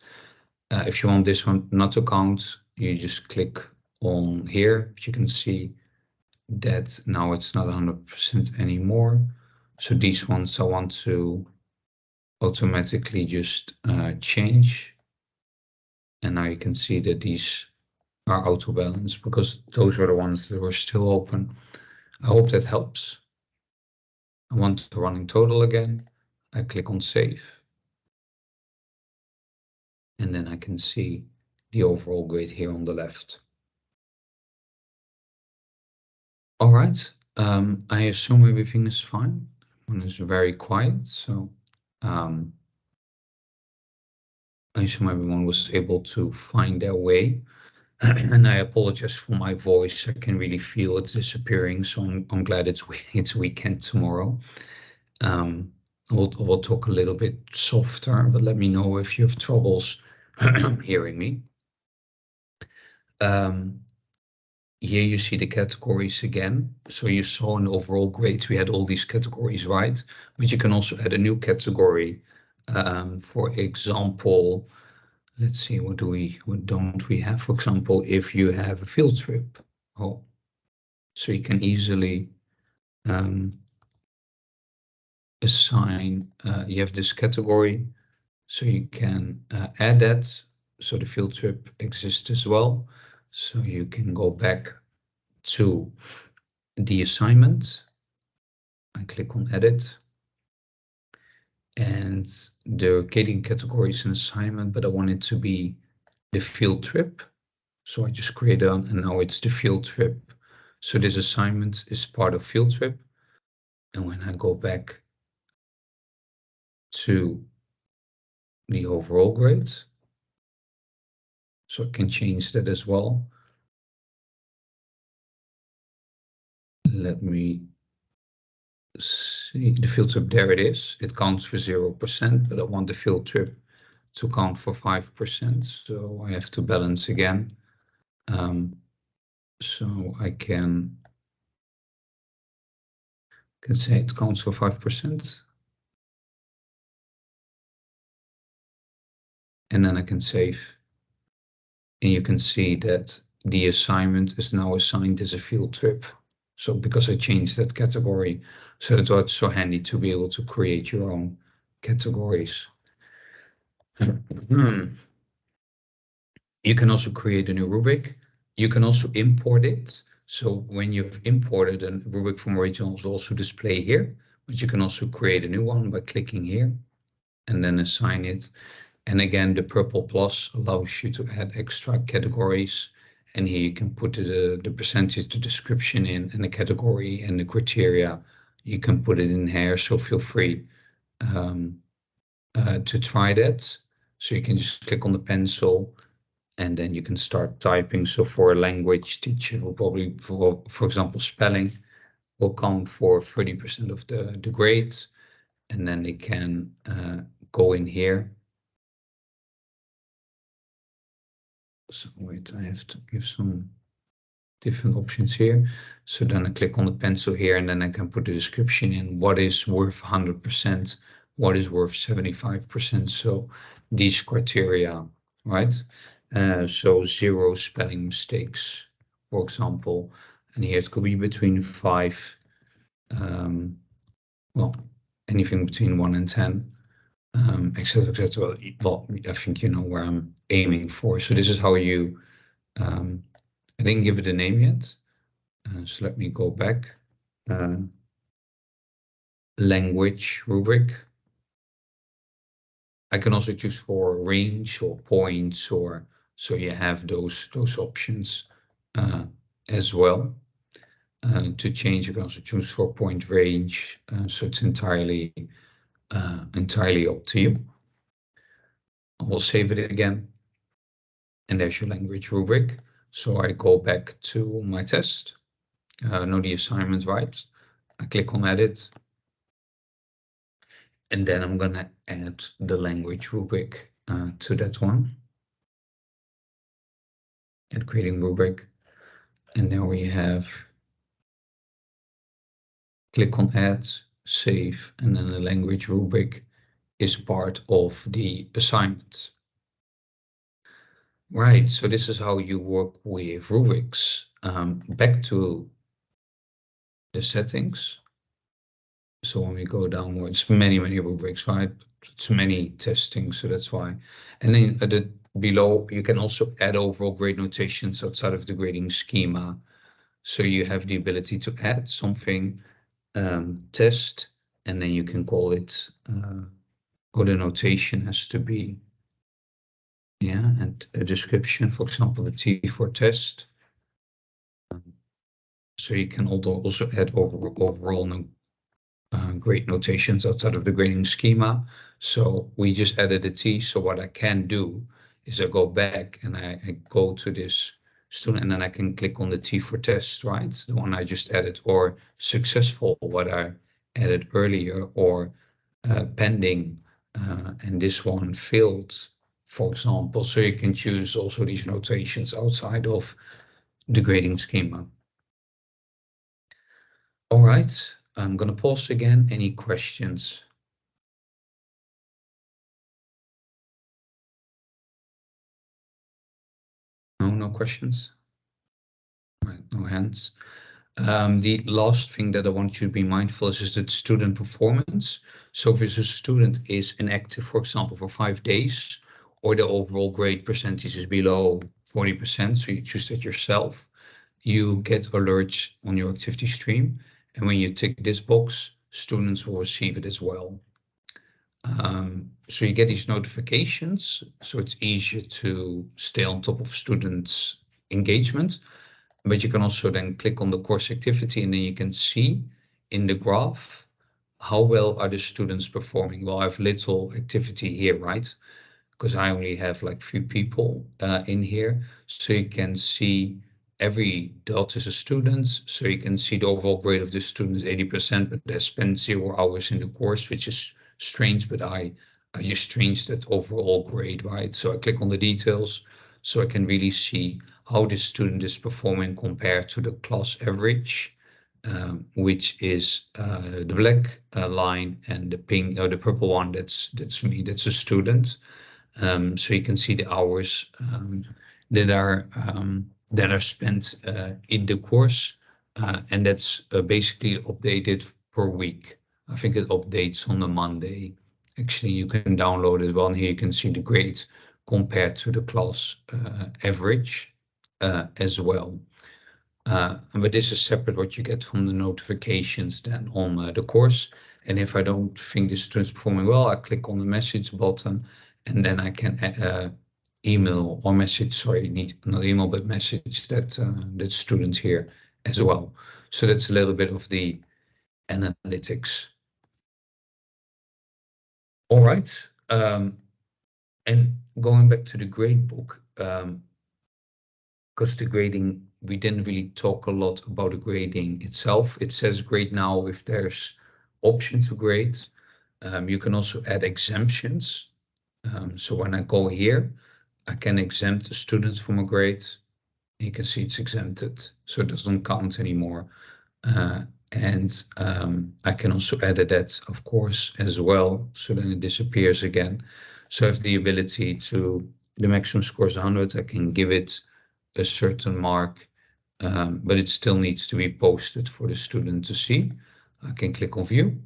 If you want this one not to count, you just click on here. But you can see that now it's not 100% anymore. So these ones I want to automatically just change. And now you can see that these are auto balanced because those were the ones that were still open. I hope that helps. I want the running total again. I click on save. And then I can see the overall grade here on the left. All right, I assume everything is fine. Everyone is very quiet, so I assume everyone was able to find their way. And I apologize for my voice. I can really feel it disappearing, so I'm glad it's weekend tomorrow. We'll talk a little bit softer, but let me know if you have troubles hearing me. Here you see the categories again. So you saw in overall grades, we had all these categories, right? But you can also add a new category. For example, let's see, what don't we have? For example, if you have a field trip, so you can easily assign, you have this category, so you can add that. So the field trip exists as well. So you can go back to the assignment. I click on edit. And the Canadian category is an assignment, but I want it to be the field trip. So I just create it, and now it's the field trip. So this assignment is part of field trip. And when I go back to the overall grade, so I can change that as well. Let me see the field trip. There it is. It counts for 0%, but I want the field trip to count for 5%. So I have to balance again. So I can say it counts for 5%. And then I can save. And you can see that the assignment is now assigned as a field trip. So because I changed that category, so that's why it's so handy to be able to create your own categories. You can also create a new rubric. You can also import it. So when you've imported a rubric from originals, will also display here, but you can also create a new one by clicking here and then assign it. And again, the purple plus allows you to add extra categories. And here you can put the percentage, the description in, and the category and the criteria. You can put it in here, so feel free to try that. So you can just click on the pencil and then you can start typing. So for a language teacher, will probably, for example, spelling will count for 30% of the grades. And then they can go in here. So wait, I have to give some different options here. So then I click on the pencil here, and then I can put the description in what is worth 100%, what is worth 75%. So these criteria, right? So 0 spelling mistakes, for example. And here it could be between 5, well, anything between 1 and 10. Etc. etc. Well, I think you know where I'm aiming for. So this is how you, I didn't give it a name yet. So let me go back. Language rubric. I can also choose for range or points, or so you have those options as well. To change, you can also choose for point range, so it's entirely up to you. I will save it again, and there's your language rubric. So I go back to my test, know the assignments, right? I click on edit, and then I'm gonna add the language rubric to that one, and creating rubric, and there we have, click on add, save, and then the language rubric is part of the assignment. Right, so this is how you work with rubrics. Back to the settings. So when we go downwards, many rubrics, right? It's many testing, so that's why. And then below, you can also add overall grade notations outside of the grading schema. So you have the ability to add something, test, and then you can call it, or the notation has to be, yeah, and a description, for example, the T for test. So you can also add overall grade notations outside of the grading schema. So we just added a T. So what I can do is I go back and I go to this student, and then I can click on the T for test, right? The one I just added, or successful, what I added earlier, or pending, and this one failed, for example. So you can choose also these notations outside of the grading schema. All right, I'm going to pause again. Any questions? No questions? All right, no hands. The last thing that I want you to be mindful is the student performance. So if a student is inactive, for example, for 5 days, or the overall grade percentage is below 40%, so you choose that yourself, you get alerts on your activity stream. And when you tick this box, students will receive it as well. So you get these notifications, so it's easier to stay on top of students' engagement. But you can also then click on the course activity, and then you can see in the graph how well are the students performing. Well, I have little activity here, right? Because I only have like few people in here. So you can see every dot is a student. So you can see the overall grade of the student is 80%, but they spent 0 hours in the course, which is strange, but I just changed that overall grade, right? So I click on the details, so I can really see how the student is performing compared to the class average, which is the black line, and the pink or the purple one, that's me, that's a student. So you can see the hours that are spent in the course, and that's basically updated per week. I think it updates on a Monday. Actually, you can download it well, and here you can see the grade compared to the class average as well. But this is separate what you get from the notifications then on the course. And if I don't think the student's performing well, I click on the message button, and then I can email or message, sorry, not email, but message that student here as well. So that's a little bit of the analytics. All right. And going back to the grade book, because the grading, we didn't really talk a lot about the grading itself. It says grade now if there's option to grade. You can also add exemptions. So when I go here, I can exempt the students from a grade. You can see it's exempted, so it doesn't count anymore. And I can also edit that, of course, as well, so then it disappears again. So I have the ability to, the maximum score is 100, I can give it a certain mark, but it still needs to be posted for the student to see. I can click on view,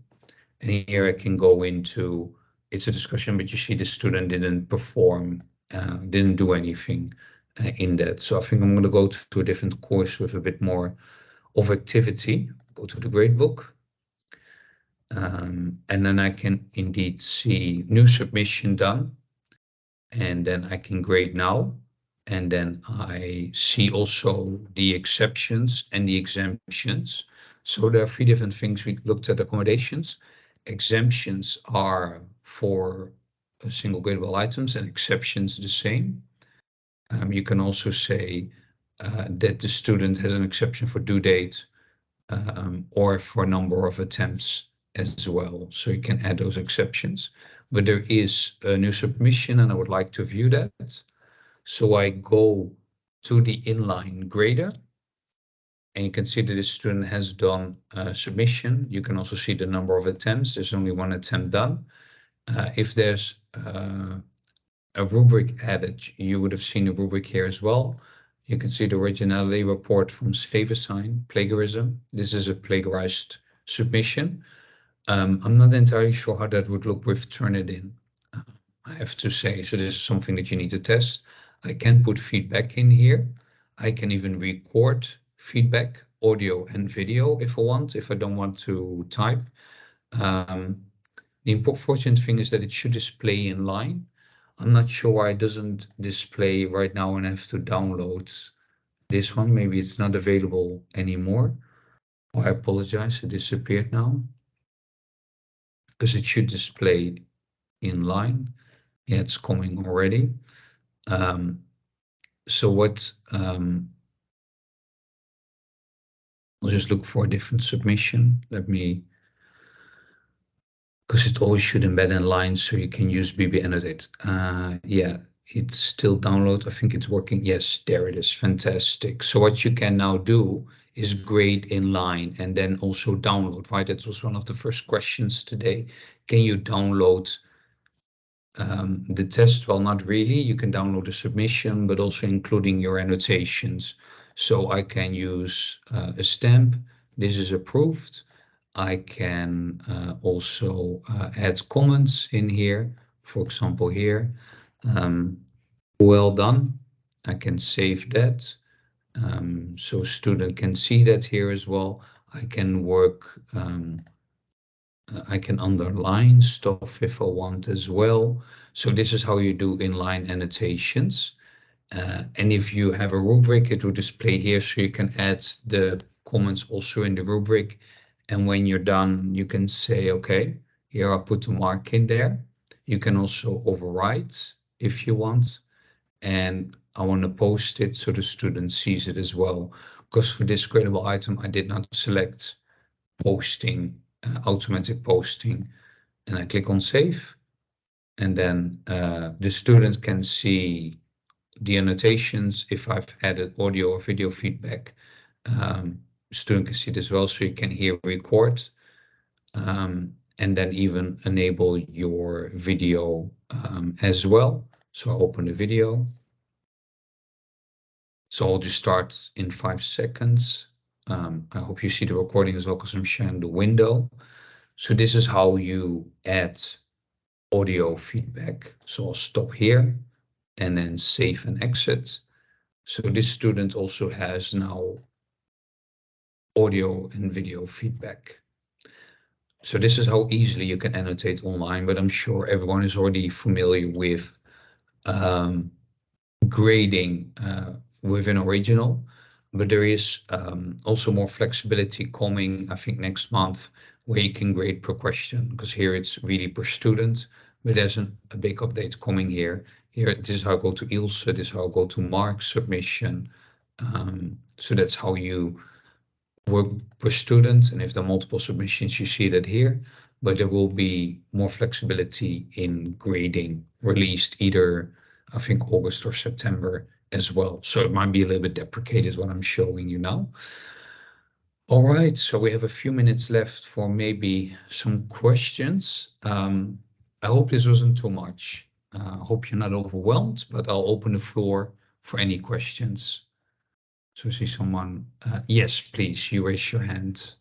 and here I can go into, it's a discussion, but you see the student didn't perform, didn't do anything in that. So I think I'm going to go to a different course with a bit more of activity. Go to the gradebook. And then I can indeed see new submission done. And then I can grade now. And then I see also the exceptions and the exemptions. So there are 3 different things we looked at accommodations. Exemptions are for single gradable items and exceptions the same. You can also say that the student has an exception for due date or for number of attempts as well. So you can add those exceptions. But there is a new submission and I would like to view that. So I go to the inline grader and you can see that the student has done a submission. You can also see the number of attempts. There's only 1 attempt done. If there's a rubric added, you would have seen a rubric here as well. You can see the originality report from Save Assign, plagiarism. This is a plagiarized submission. I'm not entirely sure how that would look with Turnitin, I have to say. So this is something that you need to test. I can put feedback in here. I can even record feedback, audio and video if I want, if I don't want to type. The unfortunate thing is that it should display in line. I'm not sure why it doesn't display right now and I have to download this one. Maybe it's not available anymore. Oh, I apologize, it disappeared now. Because it should display in line. Yeah, it's coming already. So what, I'll just look for a different submission. Let me, because it always should embed in line so you can use BB Annotate. Yeah, it's still download. I think it's working. Yes, there it is. Fantastic. So what you can now do is grade in line and then also download, right? That was one of the first questions today. Can you download the test? Well, not really. You can download the submission, but also including your annotations. So I can use a stamp. This is approved. I can also add comments in here. For example, here, well done. I can save that. So student can see that here as well. I can work, I can underline stuff if I want as well. So this is how you do inline annotations. And if you have a rubric, it will display here, so you can add the comments also in the rubric. And when you're done, you can say, okay, here I'll put a mark in there. You can also overwrite if you want. And I want to post it so the student sees it as well. Because for this gradable item, I did not select posting, automatic posting. And I click on save. And then the student can see the annotations. If I've added audio or video feedback, student can see it as well, so you can hear record, and then even enable your video as well. So I'll open the video. So I'll just start in 5 seconds. I hope you see the recording as well, because I'm sharing the window. So this is how you add audio feedback. So I'll stop here and then save and exit. So this student also has now audio and video feedback. So this is how easily you can annotate online, but I'm sure everyone is already familiar with grading within original. But there is also more flexibility coming, I think, next month, where you can grade per question, because here it's really per student, but there's a big update coming here. Here, this is how I go to Ilse, this is how I go to Mark's submission. So that's how you work per student, and if there are multiple submissions, you see that here, but there will be more flexibility in grading released either, I think, August or September as well. So it might be a little bit deprecated what I'm showing you now. All right, so we have a few minutes left for maybe some questions. I hope this wasn't too much. I hope you're not overwhelmed, but I'll open the floor for any questions. So I see someone, yes, please, you raise your hand.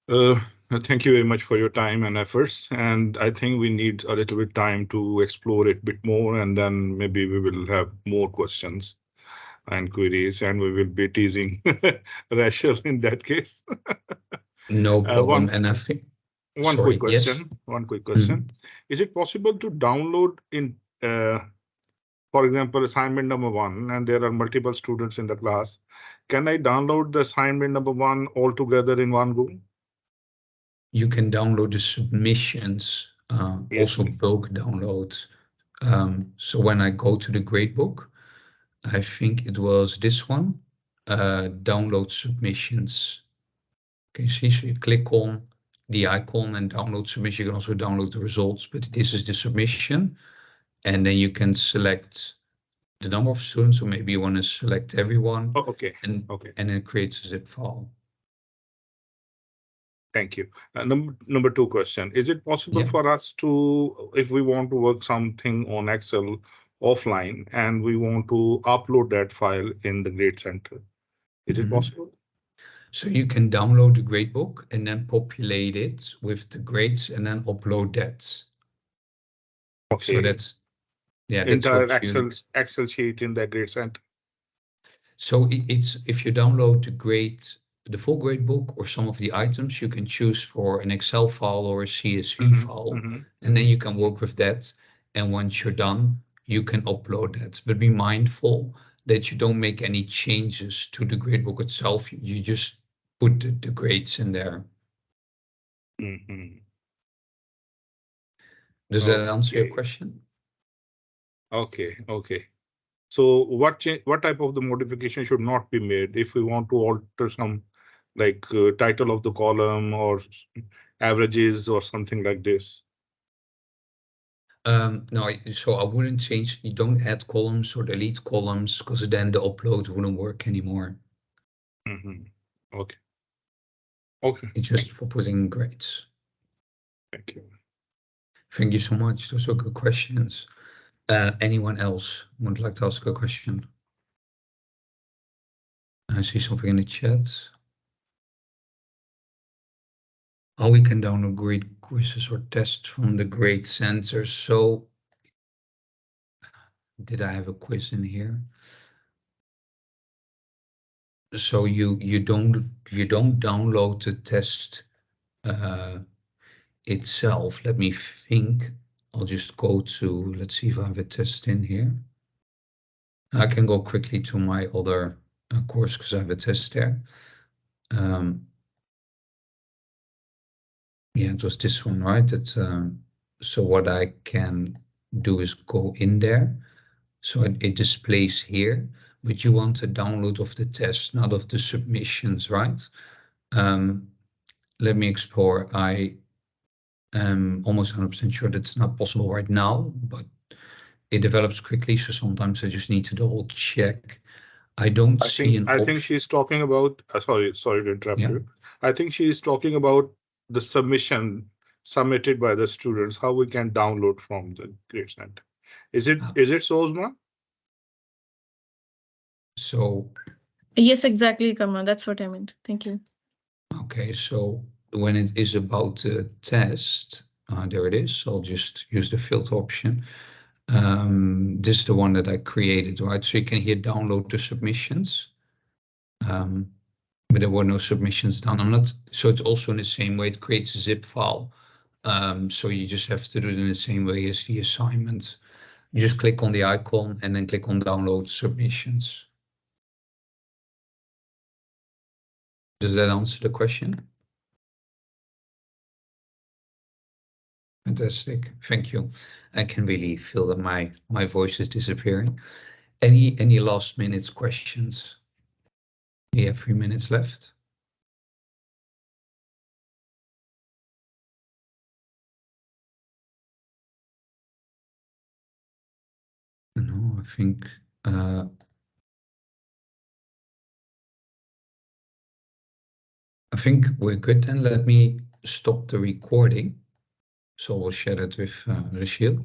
Thank you very much for your time and efforts. And I think we need a little bit time to explore it a bit more, and then maybe we will have more questions and queries, and we will be teasing Rachel in that case. No problem. One And I think, one sorry, quick question. yes. One quick question. Is it possible to download in, for example, assignment number 1, and there are multiple students in the class? Can I download the assignment number 1 all together in one go? You can download the submissions, Yes, also yes. bulk downloads. So when I go to the gradebook, I think it was this one, download submissions. Can you see? So you click on the icon and download submission. You can also download the results, but this is the submission. And then you can select the number of students, or maybe you want to select everyone. Oh, okay. And then it creates a zip file. Thank you. Number 2 question. Is it possible for us to, if we want to work something on Excel offline and we want to upload that file in the Grade Center? Is it possible? So you can download the gradebook and then populate it with the grades and then upload that. Okay. So that's entire what you. Excel sheet in the Grade Center. So it's, if you download the full gradebook or some of the items, you can choose for an Excel file or a CSV file, and then you can work with that. And once you're done, you can upload that. But be mindful that you don't make any changes to the gradebook itself. You just put the grades in there. Does that answer your question? Okay. So what type of the modification should not be made if we want to alter some, like title of the column or averages or something like this? No, so I wouldn't change. You don't add columns or delete columns, because then the upload wouldn't work anymore. Okay. It's just for putting grades. Thank you. Thank you so much. Those are good questions. Anyone else would like to ask a question? I see something in the chat. How we can download grade quizzes or tests from the Grade Center. So, did I have a quiz in here? So you don't download the test itself. Let me think. I'll just go to, let's see if I have a test in here. I can go quickly to my other course because I have a test there. Yeah, it was this one, right? So what I can do is go in there. So it displays here, but you want a download of the test, not of the submissions, right? Let me explore. I am almost 100% sure that's not possible right now, but it develops quickly, so sometimes I just need to double check. I think she's talking about, sorry to interrupt you. I think she is talking about the submission submitted by the students, how we can download from the Grade Center. Is it so, Uzma? So yes, exactly, Karma. That's what I meant. Thank you. Okay, so when it is about the test, there it is. I'll just use the filter option. This is the one that I created, right? So you can here download the submissions. But there were no submissions done. So it's also in the same way, it creates a zip file. So you just have to do it in the same way as the assignment. You just click on the icon and then click on download submissions. Does that answer the question? Fantastic, thank you. I can really feel that my voice is disappearing. Any last minute questions? We have 3 minutes left. No, I think we're good then. Let me stop the recording. So we'll share that with Rachel.